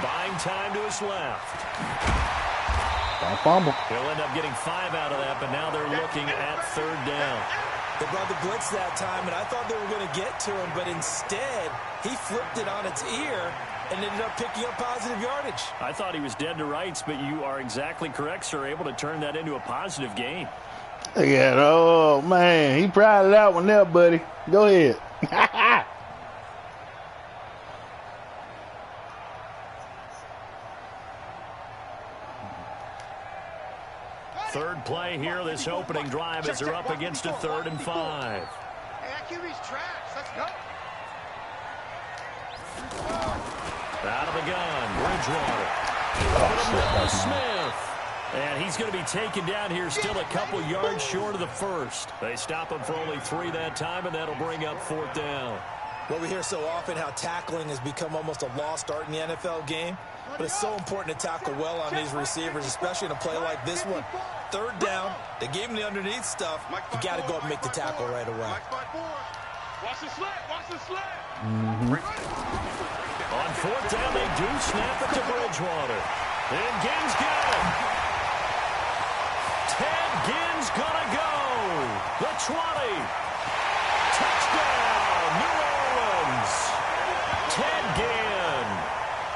Buying time to his left.
Don't fumble.
He'll end up getting 5 out of that, but now they're looking at 3rd down.
They brought the blitz that time, and I thought they were going to get to him, but instead, he flipped it on its ear and ended up picking up positive yardage.
I thought he was dead to rights, but you are exactly correct, sir. Able to turn that into a positive gain.
Look at, oh, man. He pried that one there, buddy. Go ahead.
Third play here, this opening drive as they're up against a 3rd and 5.
Hey, that QB's trash. Let's go.
Out of the gun, Bridgewater. Smith. And he's going to be taken down here, still a couple yards short of the first. They stop him for only 3 that time, and that'll bring up 4th down.
Well, we hear so often how tackling has become almost a lost art in the NFL game, but it's so important to tackle well on these receivers, especially in a play like this one. 3rd down, they gave him the underneath stuff. You got to go up and make the tackle right away.
Watch the slant. Watch the slant.
On 4th down, they do snap it to Bridgewater. And Ginn's got it. Ted Ginn's gonna go. The 20. Touchdown, New Orleans. Ted Ginn,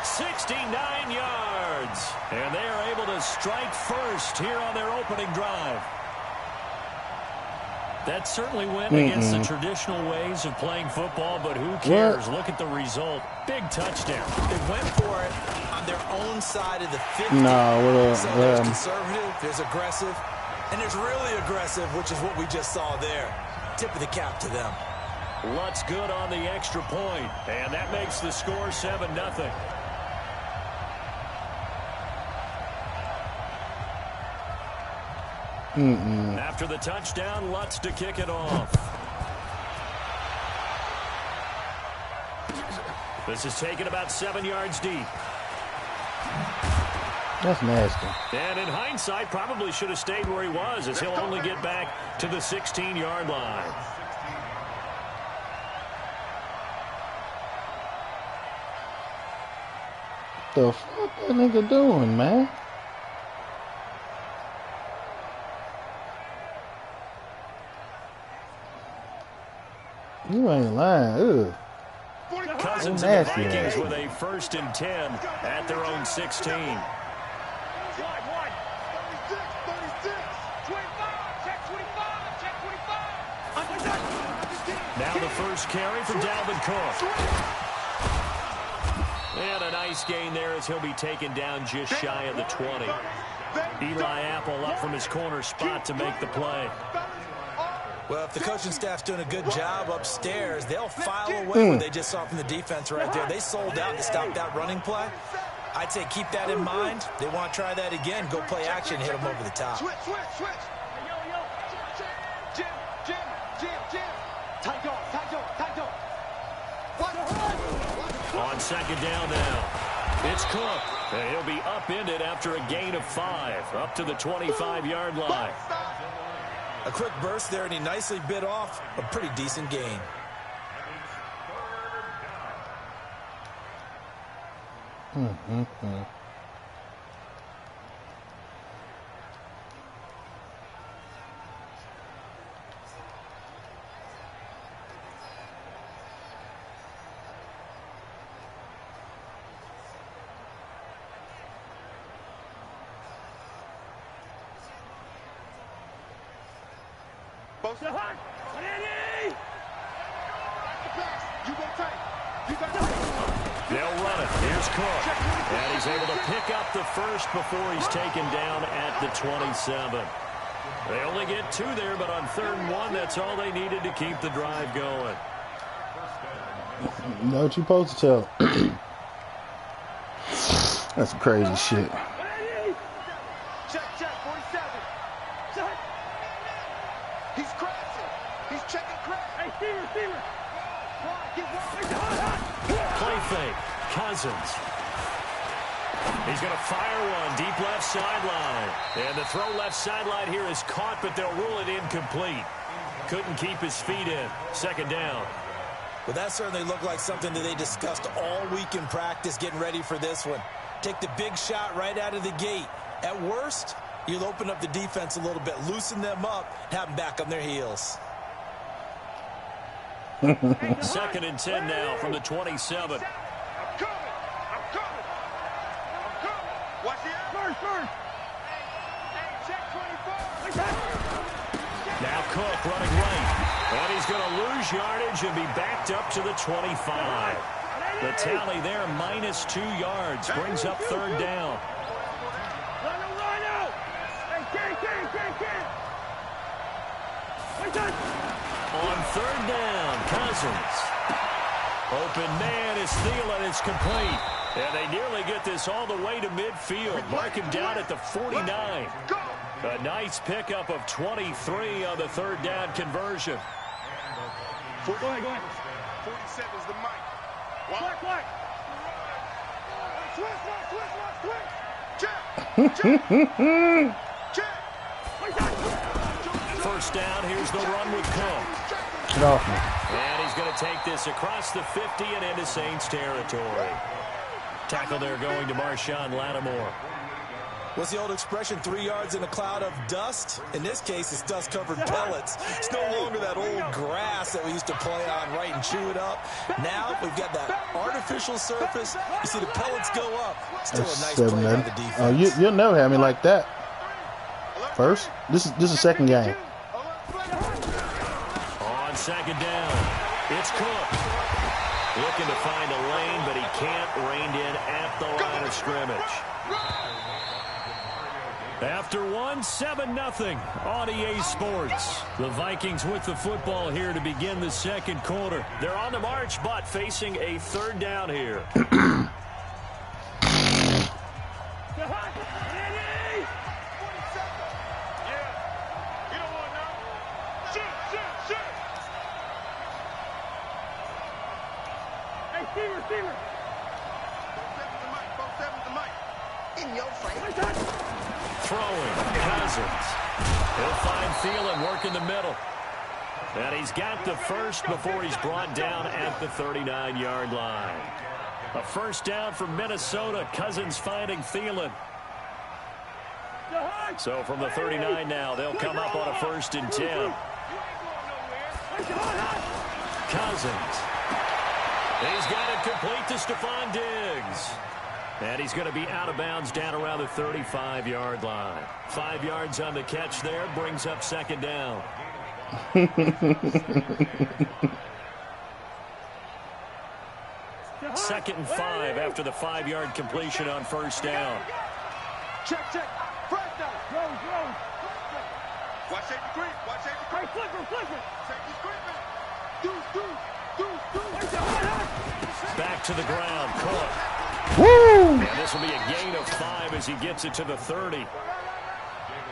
69 yards. And they are able to strike first here on their opening drive. That certainly went against the traditional ways of playing football, but who cares? Look at the result. Big touchdown.
They went for it on their own side of the 50.
No,
So there's conservative, there's aggressive, and there's really aggressive, which is what we just saw there. Tip of the cap to them.
Lutz good on the extra point, and that makes the score 7-0. After the touchdown, Lutz to kick it off. This is taken about 7 yards deep.
That's nasty.
And in hindsight, probably should have stayed where he was, as he'll only get back to the 16-yard line.
The fuck that nigga doing, man? You ain't lying. Ugh.
Cousins and the Vikings with a 1st and 10 at their own 16.
Wide. 36, 25, check 25, check 25.
Now the first carry for Dalvin Cook. And a nice gain there as he'll be taken down just shy of the 20. Eli Apple up from his corner spot to make the play.
Well, if the coaching staff's doing a good job upstairs, they'll file away what they just saw from the defense right there. They sold out to stop that running play. I'd say keep that in mind. They want to try that again. Go play action, hit them over the top.
Switch. Jim. Tight dog.
On 2nd down now, it's Cook. And he'll be upended after a gain of 5, up to the 25-yard line.
A quick burst there, and he nicely bit off a pretty decent gain.
They'll run it. Here's Cook. And he's able to pick up the first before he's taken down at the 27. They only get 2 there, but on 3rd and 1, that's all they needed to keep the drive going.
You know what you're supposed to tell. That's some crazy shit.
Check, 47. Check. He's crashing. He's checking crash. Hey, Steamer.
Play fake. Cousins. He's going to fire one deep left sideline. And the throw left sideline here is caught, but they'll rule it incomplete. Couldn't keep his feet in. 2nd down.
Well, that certainly looked like something that they discussed all week in practice getting ready for this one. Take the big shot right out of the gate. At worst, you'll open up the defense a little bit, loosen them up, have them back on their heels.
2nd and 10 now from the 27.
I'm coming. Watch the first. Hey, check 24.
Now Cook running right. And he's going to lose yardage and be backed up to the 25. The tally there, -2 yards. Brings up 3rd down.
Line out. Hey, Ken.
On 3rd down, Cousins. Open man is Thielen. It's complete. And they nearly get this all the way to midfield. Mark him down at the 49. A nice pickup of 23 on the 3rd down conversion.
Go ahead. 47 is the mic. Black. Check.
1st down, here's the run with Cook.
Get off me.
And he's going to take this across the 50 and into Saints territory. Tackle there going to Marshawn Lattimore.
What's the old expression, 3 yards in a cloud of dust? In this case, it's dust-covered pellets. It's no longer that old grass that we used to play on, right, and chew it up. Now we've got that artificial surface. You see the pellets go up. Still a nice play by the defense.
You'll never have me like that. First, this is 2nd game.
On 2nd down, it's Cook. Looking to find a lane, but he can't. Reined in at the line of scrimmage. After 7-0 on EA Sports. The Vikings with the football here to begin the 2nd quarter. They're on the march, but facing a 3rd down here.
Steamer.
47's the mic. In your face.
Throwing, Cousins. He'll find Thielen working the middle. And he's got the first before he's brought down at the 39-yard line. A 1st down for Minnesota. Cousins finding Thielen. So from the 39 now, they'll come up on a 1st and 10. Cousins. He's got it complete to Stephon Diggs. And he's going to be out of bounds down around the 35-yard line. 5 yards on the catch there, brings up 2nd down. 2nd and 5 after the 5-yard completion on 1st down.
Check. First down. Rose. Watch safety creep.
Hey, flipper.
Safety creeping. Deuce.
Back to the ground, Cook.
Woo!
And this will be a gain of 5 as he gets it to the 30.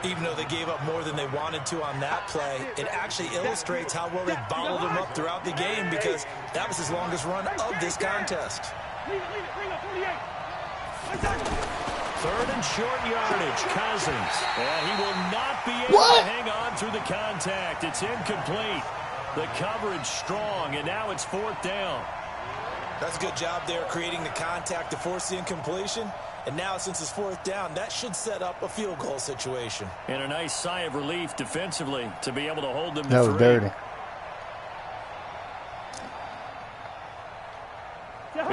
Even though they gave up more than they wanted to on that play, it actually illustrates how well they bottled him up throughout the game because that was his longest run of this contest.
Lead it. Bring up 48.
3rd and short yardage, Cousins. And he will not be able to hang on through the contact. It's incomplete. The coverage strong, and now it's 4th down.
That's a good job there creating the contact to force the incompletion. And now, since it's 4th down, that should set up a field goal situation.
And a nice sigh of relief defensively to be able to hold them to 3.
That was dirty.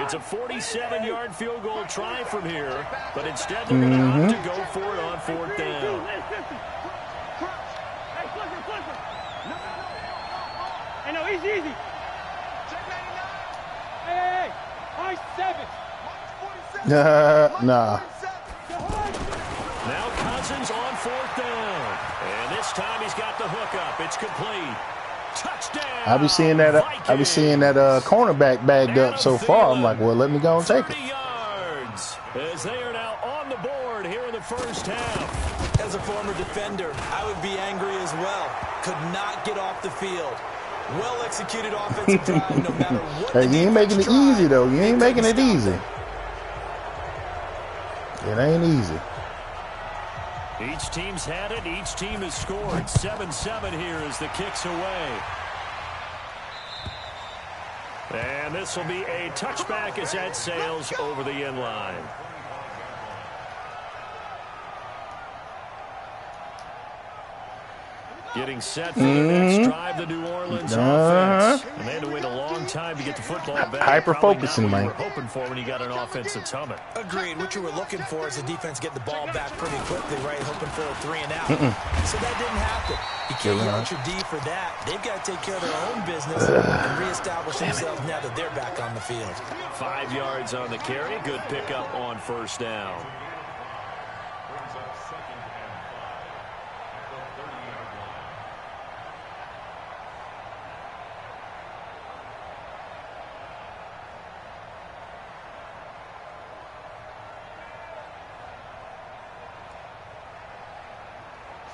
It's a 47-yard field goal try from here, but instead they're going to opt to go for it on 4th down.
Hey, flipper. Hey, no, easy. Hey, high 7.
Nah.
Now Cousins on 4th down. And this time he's got the hook up. It's complete. Touchdown.
I be seeing that. I be seeing that cornerback bagged up so far. I'm like, well, let me go and take it.
30 yards as they are now on the board here in the first half.
As a former defender, I would be angry as well. Could not get off the field. Well-executed offensive drive, no matter what.
Hey, you ain't making it easy though. You ain't making it easy. It ain't easy.
Each team's had it. Each team has scored. 7-7 here as the kick's away. And this will be a touchback as that sails over the end line. Getting set for the next drive, the New Orleans offense. And they had to wait a long time to get the football back.
Hyper-focusing, man.
What you were hoping for when you got an offense that's humming.
Agreed. What you were looking for is the defense get the ball back pretty quickly, right? Hoping for a 3 and out. So that didn't happen. You can't yell at your D for that. They've got to take care of their own business and reestablish themselves now that they're back on the field.
5 yards on the carry. Good pickup on 1st down.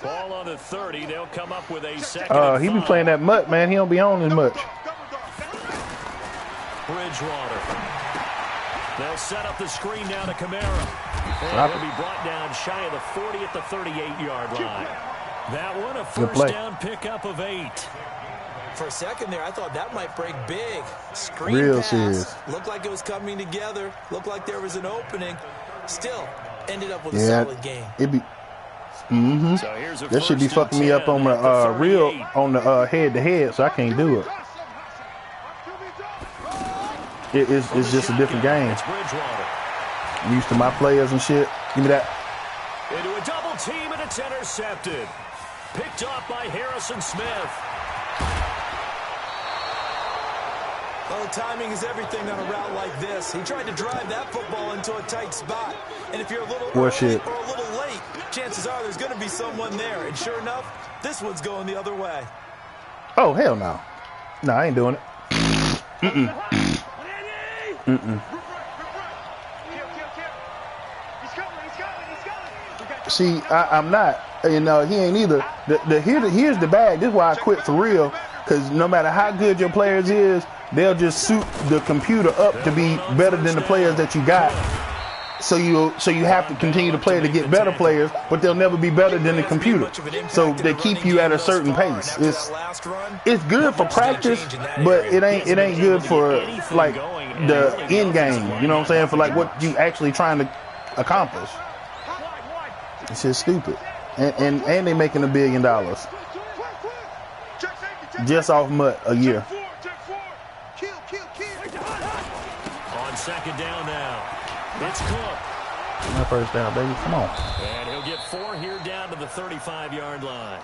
Ball on the 30. They'll come up with a second.
He be playing that mutt, man. He don't be on as much.
Bridgewater. They'll set up the screen down to Kamara. And he'll be brought down shy of the 40 at the 38-yard line. That one a first down pickup of 8.
For a second there, I thought that might break big. Screen
Real
pass.
serious.
Looked like it was coming together. Looked like there was an opening. Still, ended up with a solid game.
It be.
So here's a
That should be fucking me up on the head-to-head, so I can't do it. It's just a different game.
It's Bridgewater.
I'm used to my players and shit. Give me that.
Into a double team, and it's intercepted. Picked off by Harrison Smith.
Well, timing is everything on a route like this. He tried to drive that football into a tight spot. And if you're a little early or a little late, chances are there's going to be someone there. And sure enough, this one's going the other way.
Oh, hell no. No, I ain't doing it. See, I'm not. You know, he ain't either. Here's the bag. This is why I quit for real. Because no matter how good your players is, they'll just suit the computer up to be better than the players that you got. So you have to continue to play to get better players, but they'll never be better than the computer. So they keep you at a certain pace. It's good for practice, but it ain't good for like the end game. You know what I'm saying? For like what you actually trying to accomplish. It's just stupid. And they making $1 billion just off mutt a year.
On 2nd down now. It's Cook.
My 1st down, baby. Come on.
And he'll get 4 here down to the 35-yard line.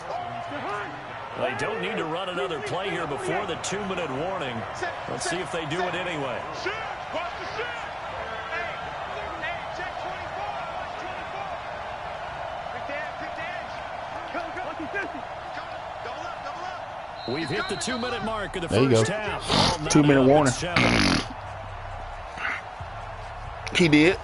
They don't need to run another play here before the 2-minute warning. Let's see if they do it anyway. We've hit the 2-minute mark of the first half.
2-minute warning. He did.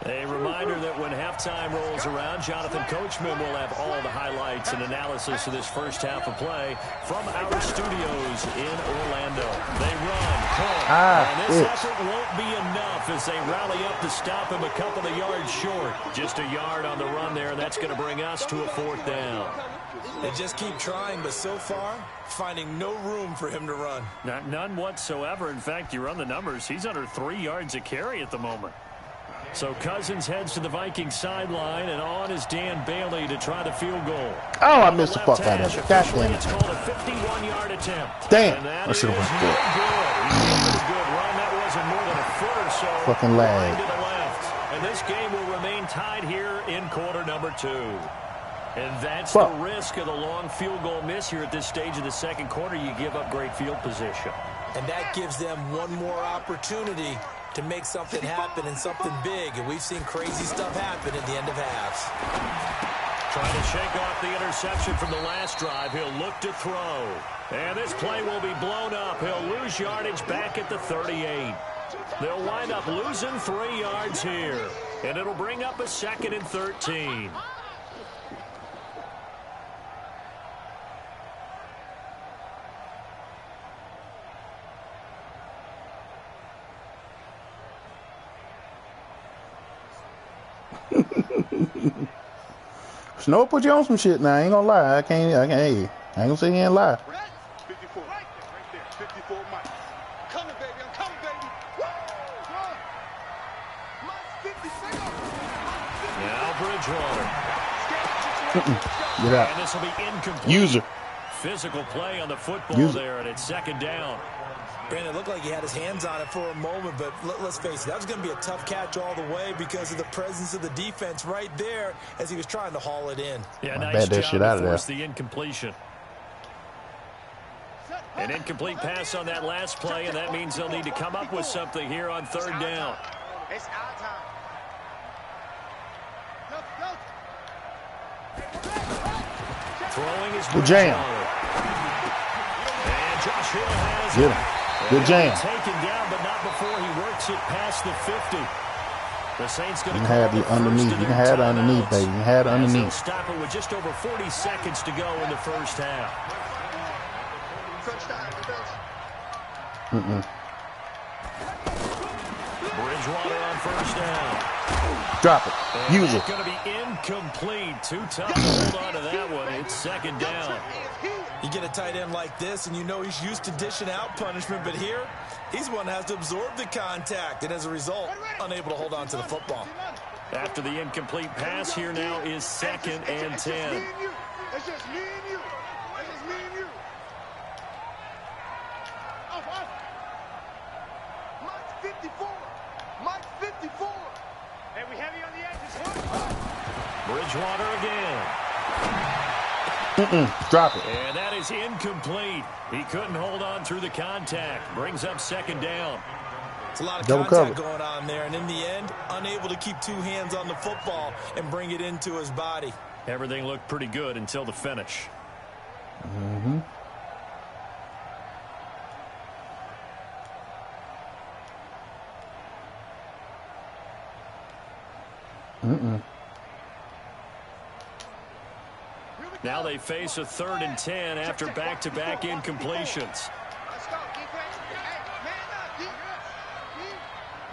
A reminder that when halftime rolls around, Jonathan Coachman will have all the highlights and analysis of this first half of play from our studios in Orlando. They run, pull, and this effort won't be enough as they rally up to stop him a couple of yards short. Just a yard on the run there, and that's going to bring us to a 4th down.
They just keep trying, but so far, finding no room for him to run.
None whatsoever. In fact, you run the numbers. He's under 3 yards a carry at the moment. So Cousins heads to the Vikings sideline, and on is Dan Bailey to try the field goal.
Oh, I missed the fuck out of it. God damn it.
It's called a 51-yard attempt.
Damn.
That
I should have went good.
Good run. That wasn't more than a foot or so.
Fucking lag.
To the left. And this game will remain tied here in quarter number 2. And that's the risk of the long field goal miss here at this stage of the second quarter. You give up great field position.
And that gives them one more opportunity to make something happen and something big. And we've seen crazy stuff happen at the end of halves.
Trying to shake off the interception from the last drive. He'll look to throw. And this play will be blown up. He'll lose yardage back at the 38. They'll wind up losing 3 yards here. And it'll bring up a 2nd and 13.
Snow put you on some shit now. I ain't gonna lie. I ain't gonna sit here and lie.
54 right there. 54 Mike. I'm coming, baby. I'm coming, baby. Woo! Mike 50.
Now Bridgewater.
Get out.
And this will be incomplete.
User.
Physical play on the football there, and it's 2nd down.
Brandon, it looked like he had his hands on it for a moment, but let's face it, that was going to be a tough catch all the way because of the presence of the defense right there as he was trying to haul it in.
Yeah,
I
nice
bet that
job
shit out
to
of
force
there.
the incompletion. An incomplete pass on that last play, and that means they'll need to come up with something here on 3rd down.
It's our time.
Throwing his
Good jam.
And Josh Hill has
Get
it.
him. Good jam.
Taken down, but not before he works it past the 50. The Saints going to
have the underneath. You can have it underneath, baby. You can have it underneath.
Stop it with just over 40 seconds to go in the first half. Bridgewater on 1st down.
Drop it. Use it.
It's going to be incomplete. Too tough to hold on to that one. It's 2nd down.
You get a tight end like this, and you know he's used to dishing out punishment, but here, he's one that has to absorb the contact, and as a result, unable to hold on to the football.
After the incomplete pass, here now is 2nd and 10.
It's just me and you. It's just me and you. Off. Mike 54. Mike 54. Hey, we heavy on the edges.
Bridgewater again.
Drop it.
And that is incomplete. He couldn't hold on through the contact. Brings up 2nd down.
It's a lot of
Double
contact
cover.
going on there, and in the end, unable to keep 2 hands on the football and bring it into his body.
Everything looked pretty good until the finish. Now they face a 3rd and 10 after back-to-back incompletions.
Let's go, defense. Hey, man up, defense.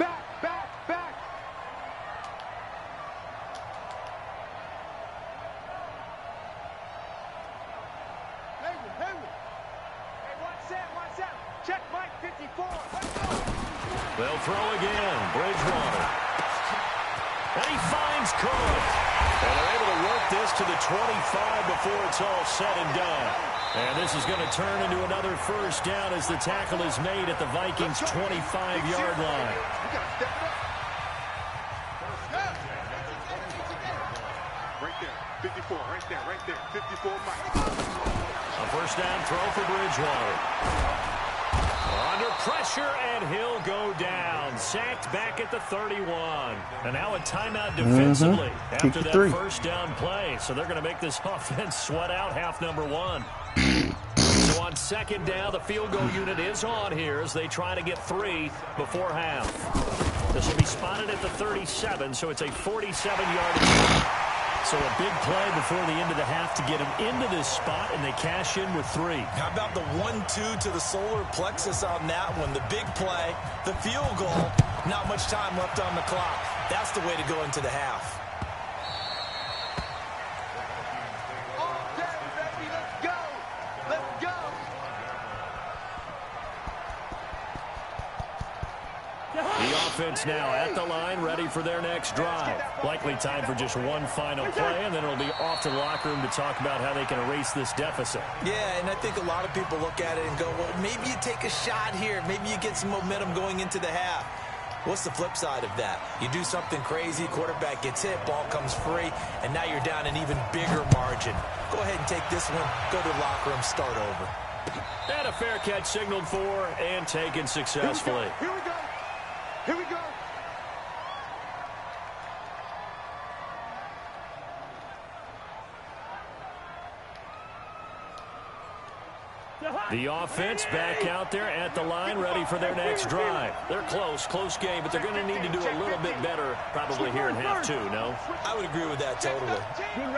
Back. Hayward. Hey, watch out. Check Mike 54. Let's go.
They'll throw again. Bridgewater. And he finds Cook. And they're able to work this to the 25 before it's all said and done. And this is going to turn into another 1st down as the tackle is made at the Vikings' 25-yard line.
Right there. 54. Right there. 54 Mike.
A 1st down throw for Bridgewater. Under pressure, and he'll go down. Sacked back at the 31. And now a timeout defensively after that 1st down play. So they're going to make this offense sweat out half number 1. So on 2nd down, the field goal unit is on here as they try to get 3 before half. This will be spotted at the 37, so it's a 47-yard. So a big play before the end of the half to get him into this spot, and they cash in with 3.
How about the 1-2 to the solar plexus on that one? The big play, the field goal, not much time left on the clock. That's the way to go into the half.
All day, baby. Let's go.
The offense now at the line, ready for their next drive. Likely time for just one final play, and then it'll be off to the locker room to talk about how they can erase this deficit.
Yeah, and I think a lot of people look at it and go, well, maybe you take a shot here. Maybe you get some momentum going into the half. What's the flip side of that? You do something crazy, quarterback gets hit, ball comes free, and now you're down an even bigger margin. Go ahead and take this one, go to the locker room, start over.
And a fair catch signaled for and taken successfully.
Here we go. Here we go.
The offense back out there at the line, ready for their next drive. They're close game, but they're going to need to do a little bit better probably here in half two, no?
I would agree with that totally.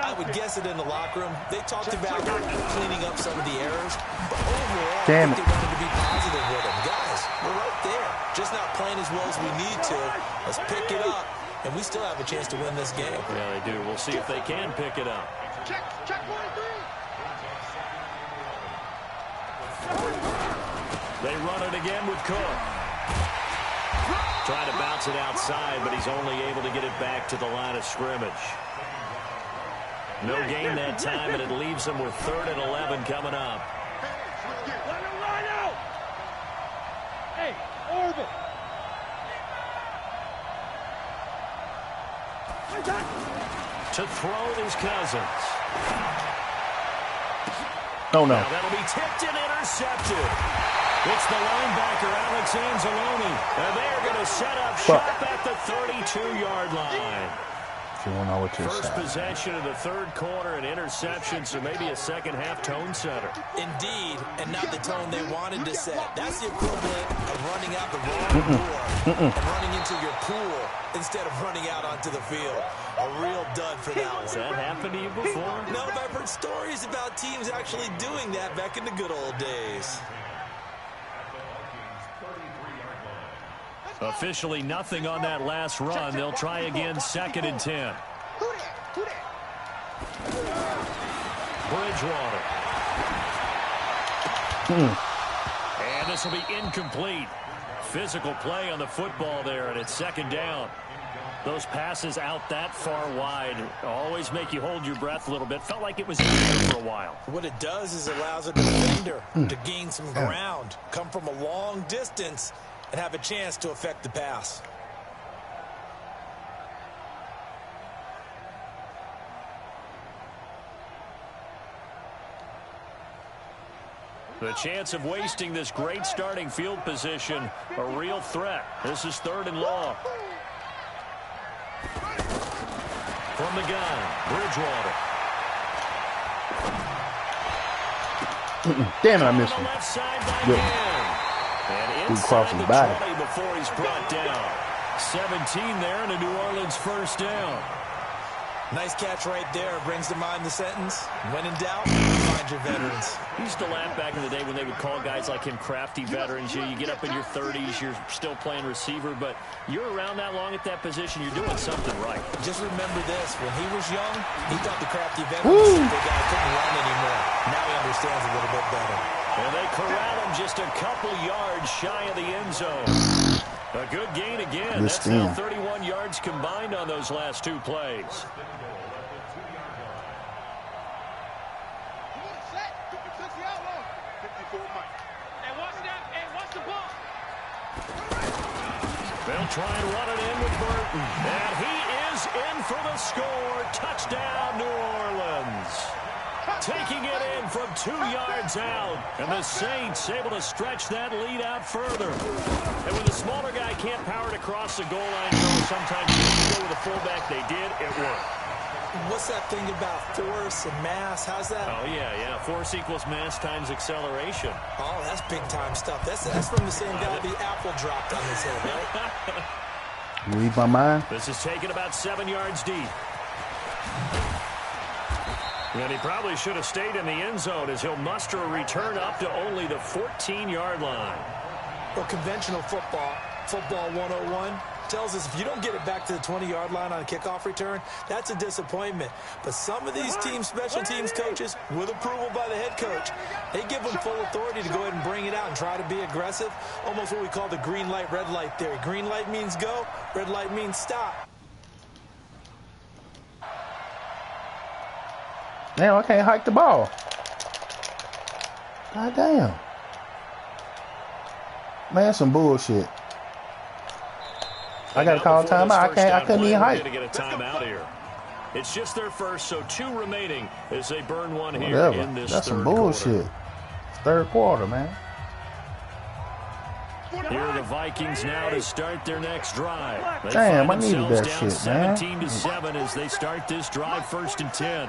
I would guess it in the locker room. They talked about cleaning up some of the errors, but overall, I think they wanted to be positive with them. Guys, we're right there. Just not playing as well as we need to. Let's pick it up, and we still have a chance to win this game.
Yeah, they do. We'll see if they can pick it up.
Check 1 and 3.
They run it again with Cook. Trying to bounce it outside, but he's only able to get it back to the line of scrimmage. No gain that time, and it leaves them with 3rd and 11 coming up.
Let him line out. Hey, Orville.
To throw is Cousins.
Oh, no.
Now that'll be tipped and intercepted. It's the linebacker, Alex Anzalone. And they're going to set up shop at the 32-yard line. First possession of the 3rd quarter, an interception, so maybe a second-half tone setter.
Indeed, and not the tone they wanted to set. That's the equivalent of running out the wrong door and running into your pool instead of running out onto the field. A real dud for that one.
Has that happened to you before?
No, but I've heard stories about teams actually doing that back in the good old days.
Officially nothing on that last run. They'll try again, 2nd and 10. Bridgewater. And this will be incomplete. Physical play on the football there, and it's 2nd down. Those passes out that far wide always make you hold your breath a little bit. Felt like it was in there for a while.
What it does is it allows a defender to gain some ground, come from a long distance, and have a chance to affect the pass.
The chance of wasting this great starting field position, a real threat. This is 3rd and long. From the gun, Bridgewater.
Damn it, I missed
On
him.
the left side by Gann. And
cross
inside
his
the
body.
20 before he's brought down. 17 there and a New Orleans first down.
Nice catch right there. Brings to mind the sentence, when in doubt, find your veterans.
He used to laugh back in the day when they would call guys like him crafty veterans. You get up in your 30s, you're still playing receiver, but you're around that long at that position, you're doing something right.
Just remember this, when he was young, he thought the crafty veterans, the guy couldn't run anymore. Now he understands a little bit better.
And they corral him just a couple yards shy of the end zone. A good gain again. That's now 31 yards combined on those last 2 plays. They'll try and run it in with Burton. And he is in for the score. Touchdown, New Orleans. Taking it in from 2 yards out. And the Saints able to stretch that lead out further. And when the smaller guy can't power it across the goal line, sometimes you have to go with a fullback. They did. It worked.
What's that thing about force and mass? How's that?
Oh, yeah. Force equals mass times acceleration.
Oh, that's big-time stuff. That's from the same guy the apple dropped on his head, right?
Read my mind.
This is taken about 7 yards deep. And he probably should have stayed in the end zone as he'll muster a return up to only the 14-yard line.
Well, conventional football 101, tells us if you don't get it back to the 20-yard line on a kickoff return, that's a disappointment. But some of these teams, special teams coaches, with approval by the head coach, they give them full authority to go ahead and bring it out and try to be aggressive. Almost what we call the green light, red light theory. Green light means go, red light means stop.
Now I can't hike the ball. God damn. Man, some bullshit. I got to call a timeout. I couldn't even hype.
To get a timeout here. It's just their first, so 2 remaining as they burn one here
Whatever.
in this
That's some
third
bullshit.
quarter.
Third quarter, man.
Here are the Vikings now to start their next drive. They
Damn, I
find
needed that
themselves
shit, man.
down 17-7 as they start this drive, 1st and 10.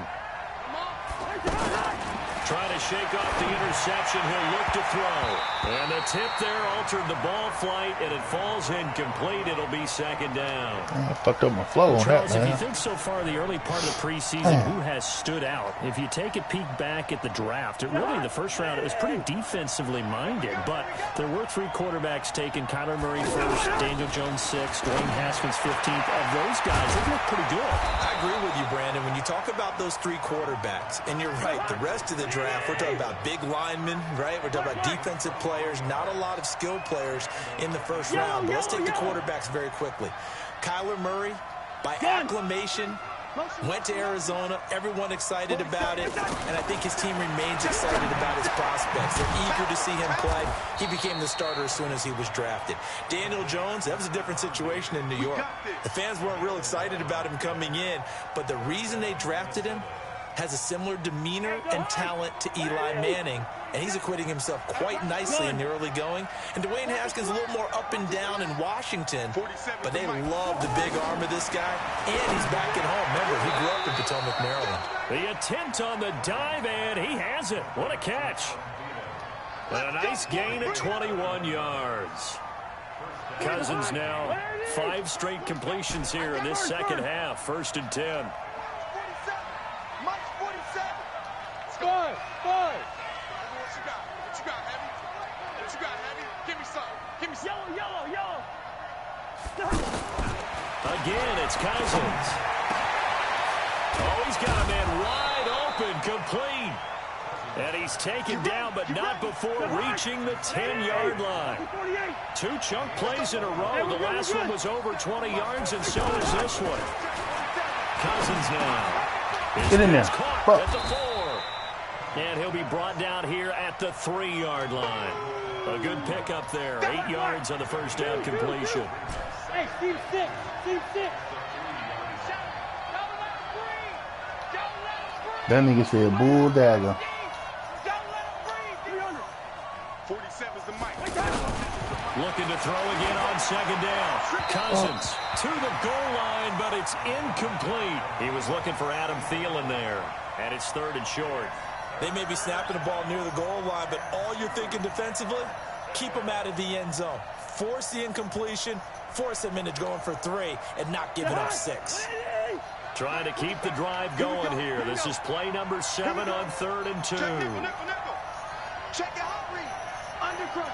Trying to shake off the interception. He'll look to throw. And the tip there altered the ball flight, and it falls incomplete. It'll be 2nd down.
I fucked up my flow on
Charles,
that,
if you
man.
think so far the early part of the preseason, who has stood out? If you take a peek back at the draft, really the first round, it was pretty defensively minded, but there were 3 quarterbacks taken. Kyler Murray first, Daniel Jones 6th, Dwayne Haskins 15th. Of those guys, they look pretty good.
I agree with you, Brandon. When you talk about those 3 quarterbacks, and you're right, the rest of the draft, we're talking about big linemen, right? We're talking about defensive players, not a lot of skilled players in the first round. But let's take the quarterbacks very quickly. Kyler Murray, by acclamation, went to Arizona. Everyone excited about it, and I think his team remains excited about his prospects. They're eager to see him play. He became the starter as soon as he was drafted. Daniel Jones, that was a different situation in New York. The fans weren't real excited about him coming in, but the reason they drafted him has a similar demeanor and talent to Eli Manning, and he's acquitting himself quite nicely in the early going. And Dwayne Haskins a little more up and down in Washington, but they love the big arm of this guy, and he's back at home. Remember, he grew up in Potomac, Maryland.
The attempt on the dive, and he has it. What a catch. And a nice gain of 21 yards. Cousins now 5 straight completions here in this second half. 1st and 10. Again, it's Cousins. Oh, he's got a man wide open, complete. And he's taken down, but not before reaching the 10-yard line. 2 chunk plays in a row. The last one was over 20 yards, and so is this one. Cousins now.
Get in there.
Caught at the 4. And he'll be brought down here at the 3-yard line. A good pickup there. 8 yards on the first down completion.
Hey, Steve 6. Steve 6.
That nigga said bull dagger.
47's the mic.
Looking to throw again on 2nd down. Cousins to the goal line, but it's incomplete. He was looking for Adam Thielen there, and it's 3rd and short.
They may be snapping the ball near the goal line, but all you're thinking defensively, keep them out of the end zone. Force the incompletion, force them into going for 3, and not giving up 6.
Trying to keep the drive going here. This is play number 7 on 3rd and 2.
Check it out, Reed. Undercrunch.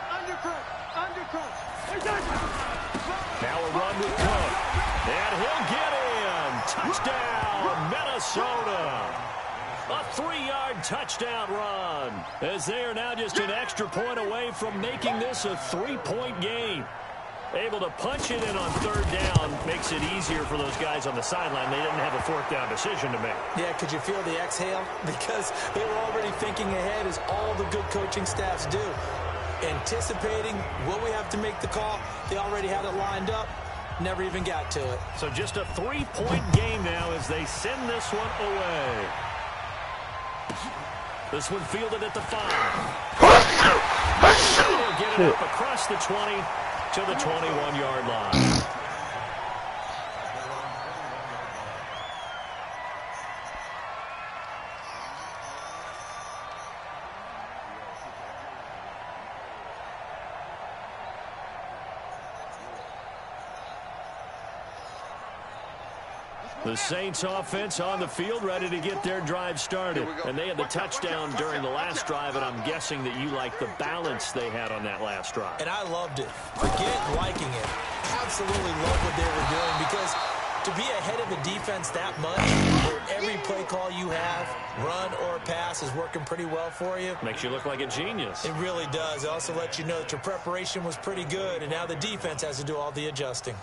Now a run with Cook. And he'll get in. Touchdown, Minnesota. A 3-yard touchdown run, as they are now just an extra point away from making this a 3-point game. Able to punch it in on 3rd down makes it easier for those guys on the sideline. They didn't have a 4th down decision to make.
Yeah, could you feel the exhale? Because they were already thinking ahead, as all the good coaching staffs do. Anticipating, will we have to make the call? They already had it lined up. Never even got to it.
So just a 3-point game now as they send this one away. This one fielded at the 5. They'll get it up across the 20 to the 21-yard line. The Saints offense on the field, ready to get their drive started. And they had the touchdown during the last drive, and I'm guessing that you like the balance they had on that last drive.
And I loved it. Forget liking it. Absolutely love what they were doing, because to be ahead of a defense that much, where every play call you have, run or pass, is working pretty well for you.
Makes you look like a genius.
It really does. It also lets you know that your preparation was pretty good, and now the defense has to do all the adjusting.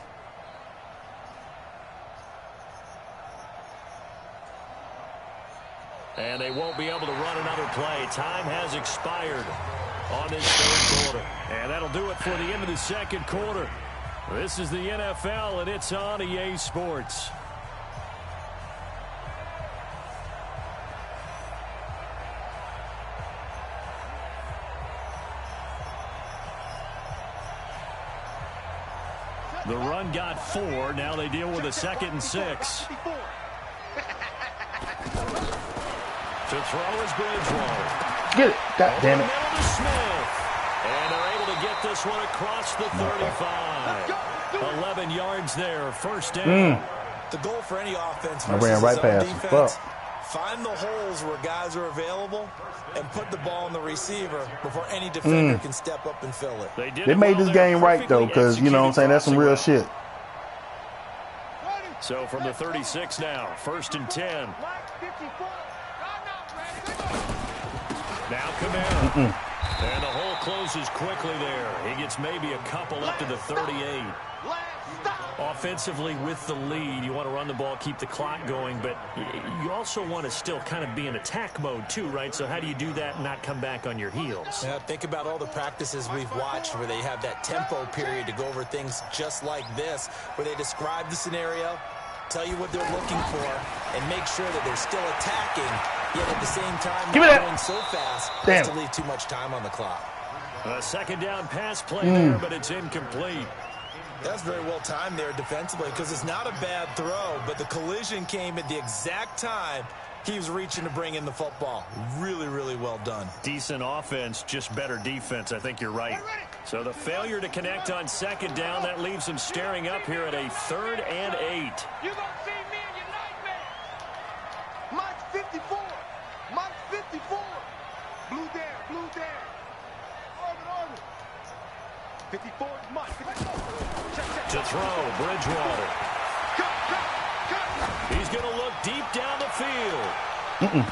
And they won't be able to run another play. Time has expired on this 3rd quarter. And that'll do it for the end of the 2nd quarter. This is the NFL, and it's on EA Sports. The run got 4. Now they deal with a 2nd and 6. To throw is Bridgewater.
Get it. God damn it.
And they're able to get this one across the 35. 11 yards there, first down.
The goal for any offense
I
versus
ran right
his own
past him.
defense,
Fuck.
find the holes where guys are available and put the ball on the receiver before any defender can step up and fill it.
They made this game right, though, because, you know what I'm saying, that's some real shit.
So from the 36 now, 1st and 10. Now Kamara. And the hole closes quickly there. He gets maybe a couple up to the 38. Offensively with the lead, you want to run the ball, keep the clock going, but you also want to still kind of be in attack mode too, right? So how do you do that and not come back on your heels?
Yeah, think about all the practices we've watched where they have that tempo period to go over things just like this, where they describe the scenario, tell you what they're looking for, and make sure that they're still attacking, yet at the same time not going so fast as to leave too much time on the clock.
A 2nd down pass play there, but it's incomplete.
That's very well timed there defensively because it's not a bad throw, but the collision came at the exact time he was reaching to bring in the football. Really, really well done.
Decent offense, just better defense. I think you're right. So the failure to connect on 2nd down, that leaves them staring up here at a 3rd and 8.
You're going to see me in your nightmare. Mike's 54. Mike's 54. Blue down. Orbit. 54 is Mike.
To throw, Bridgewater. He's going to look deep down the field. And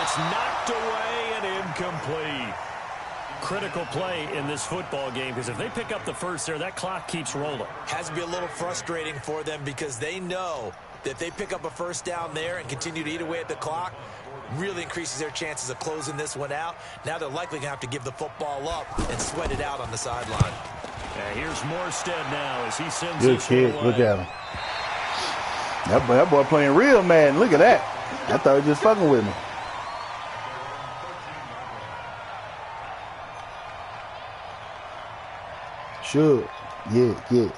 it's knocked away and incomplete. Critical play in this football game because if they pick up the first there, that clock keeps rolling.
Has to be a little frustrating for them because they know that if they pick up a first down there and continue to eat away at the clock, really increases their chances of closing this one out. Now they're likely going to have to give the football up and sweat it out on the sideline.
Here's Morstead now as he sends
Good
this
kid.
away.
Look at him. That boy playing real mad. Look at that. I thought he was just fucking with me. Sure. Yeah.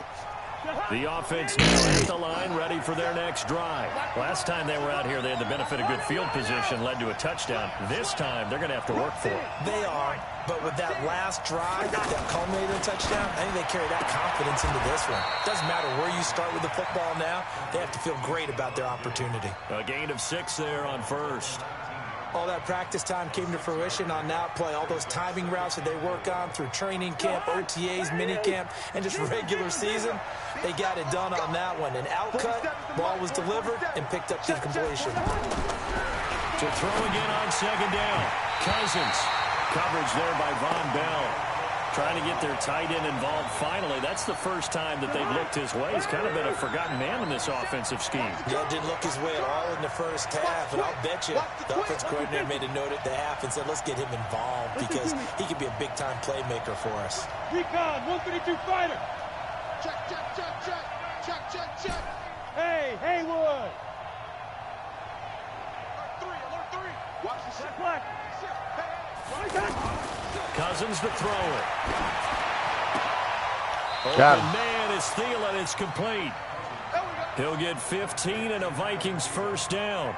The offense now at the line, ready for their next drive. Last time they were out here, they had the benefit of good field position, led to a touchdown. This time, they're going to have to work for it.
They are, but with that last drive that culminated in a touchdown, I think they carry that confidence into this one. Doesn't matter where you start with the football now, they have to feel great about their opportunity.
A gain of 6 there on 1st.
All that practice time came to fruition on that play. All those timing routes that they work on through training camp, OTAs, minicamp, and just regular season, they got it done on that one. An outcut, ball was delivered, and picked up the completion.
To throw again on 2nd down. Cousins. Coverage there by Von Bell. Trying to get their tight end involved finally. That's the first time that they've looked his way. He's kind of been a forgotten man in this offensive scheme.
Yeah, didn't look his way at all in the first half. And I'll bet you the offense coordinator made a note at the half and said, let's get him involved because he could be a big-time playmaker for us.
Recon, 152 fighter.
Check.
Hey, Haywood.
Alert 3. Watch the shot.
Black.
Cousins to throw it.
Got him.
Open man is Thielen. It's complete. He'll get 15 and a Vikings first down.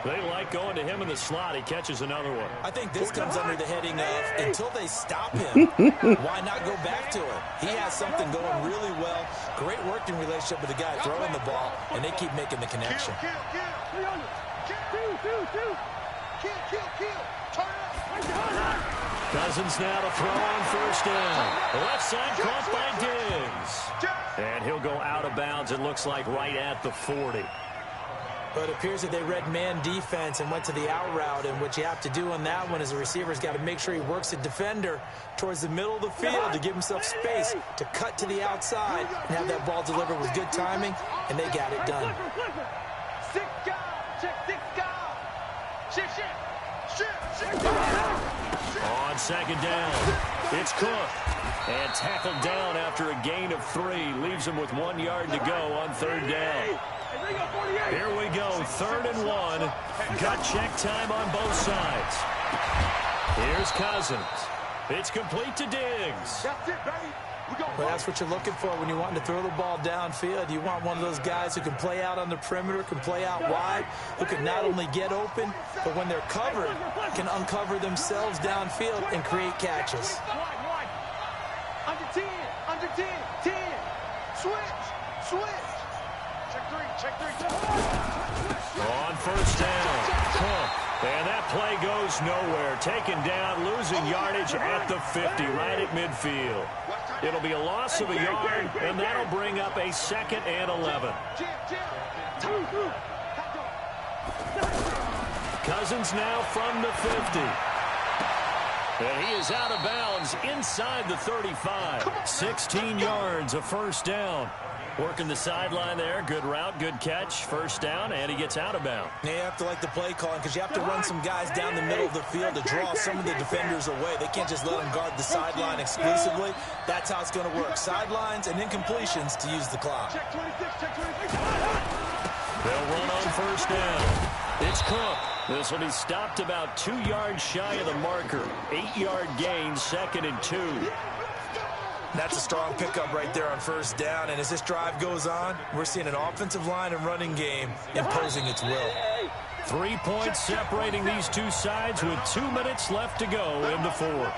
They like going to him in the slot. He catches another one.
I think this comes under the heading of until they stop him, why not go back to it? He has something going really well. Great working relationship with the guy throwing the ball, and they keep making the connection.
Kill. Turn up.
Cousins now to throw on first down. Left side caught by Diggs. And he'll go out of bounds, it looks like, right at the 40.
But it appears that they read man defense and went to the out route, and what you have to do on that one is the receiver's got to make sure he works the defender towards the middle of the field to give himself space to cut to the outside and have that ball delivered with good timing, and they got it done.
6 guys. Check 6 guys. Shit.
On 2nd down, It's Cook. And tackled down after a gain of 3. Leaves him with 1 yard to go on 3rd down. Here we go, 3rd and 1. Gut check time on both sides. Here's Cousins. It's complete to Diggs.
That's it, baby.
Well, that's what you're looking for when you're wanting to throw the ball downfield. You want one of those guys who can play out on the perimeter, can play out wide, who can not only get open, but when they're covered, can uncover themselves downfield and create catches.
Under 10, under 10, 10. Switch, switch. Check 3.
On 1st down, Cook. And that play goes nowhere. Taken down, losing yardage at the 50, right at midfield. It'll be a loss of a yard, and that'll bring up a 2nd and 11. Cousins now from the 50. And he is out of bounds inside the 35. 16 yards, a 1st down. Working the sideline there. Good route, good catch. 1st down, and he gets out of bounds.
Yeah, you have to like the play calling because you have to run some guys down the middle of the field to draw some of the defenders away. They can't just let them guard the sideline exclusively. That's how it's going to work. Sidelines and incompletions to use the clock.
They'll run on 1st down. It's Cook. This will be stopped about 2 yards shy of the marker. 8-yard gain, 2nd and 2.
That's a strong pickup right there on 1st down. And as this drive goes on, we're seeing an offensive line and running game imposing its will.
3 points separating these two sides with 2 minutes left to go in the 4th.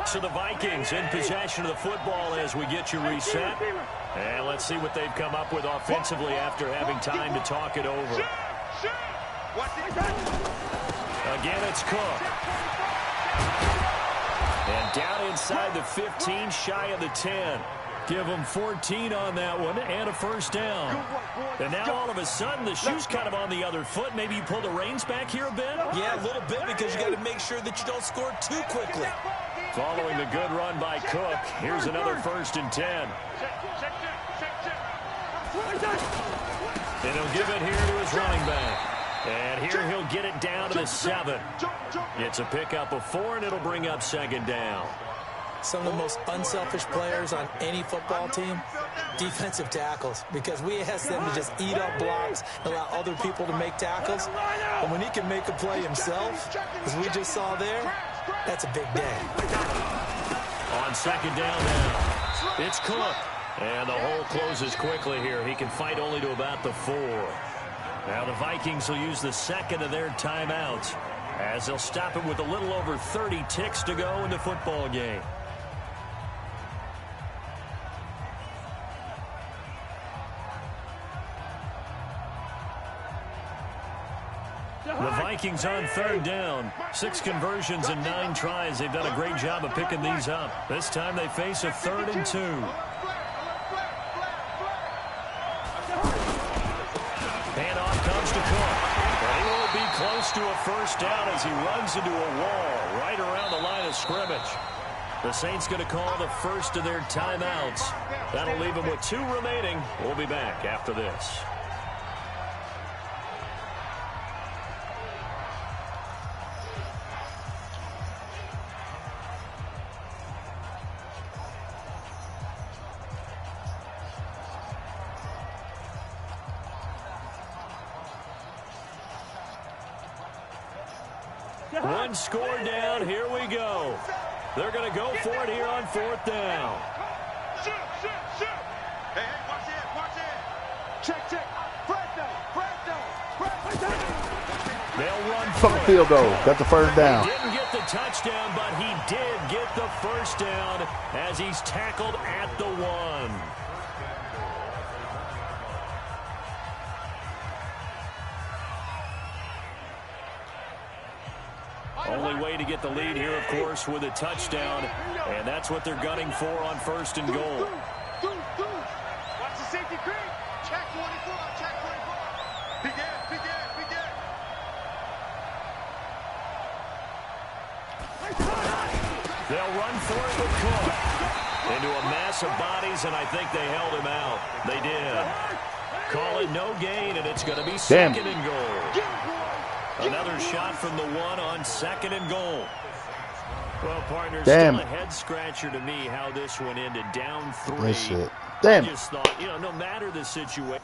So the Vikings in possession of the football as we get you reset. And let's see what they've come up with offensively after having time to talk it over. Again, it's Cook. And down inside the 15, shy of the 10. Give them 14 on that one and a 1st down. And now all of a sudden the shoe's kind of on the other foot. Maybe you pull the reins back here a bit?
Yeah, a little bit because you got to make sure that you don't score too quickly.
Following the good run by Cook, here's another 1st and 10. And he'll give it here to his running back. And here he'll get it down to the 7. It's a pickup of 4, and it'll bring up 2nd down.
Some of the most unselfish players on any football team, defensive tackles, because we ask them to just eat up blocks, allow other people to make tackles. And when he can make a play himself, as we just saw there, that's a big day.
On 2nd down now, it's Cook. And the hole closes quickly here. He can fight only to about the 4. Now the Vikings will use the 2nd of their timeouts as they'll stop it with a little over 30 ticks to go in the football game. The Vikings on 3rd down. 6 conversions and 9 tries. They've done a great job of picking these up. This time they face a 3rd and 2. Handoff comes to Cook. And he will be close to a 1st down as he runs into a wall right around the line of scrimmage. The Saints going to call the 1st of their timeouts. That'll leave them with 2 remaining. We'll be back after this. One score down. Here we go. They're going to go for it here on 4th down.
Shoot. Hey, watch it. Check. First down.
They'll run
Fuck
for it.
field goal. That's the 1st down.
He didn't get the touchdown, but he did get the 1st down as he's tackled at the 1. Only way to get the lead here, of course, with a touchdown. And that's what they're gunning for on 1st and goal.
Watch the safety creep. Check 24. Begin.
They'll run for it with Cook. Into a mass of bodies, and I think they held him out. They did. call it no gain, and it's going to be
Damn.
second and goal. Another shot from the one on second and goal. Well, partner,
Damn.
still a head-scratcher to me how this one ended down 3.
That shit. Damn.
I just thought, no matter the situation.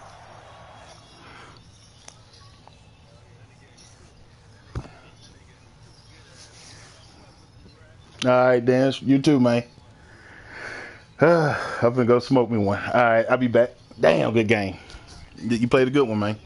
All right, Dan. You too, man. I'm gonna go smoke me one. All right, I'll be back. Damn, good game. You played a good one, man.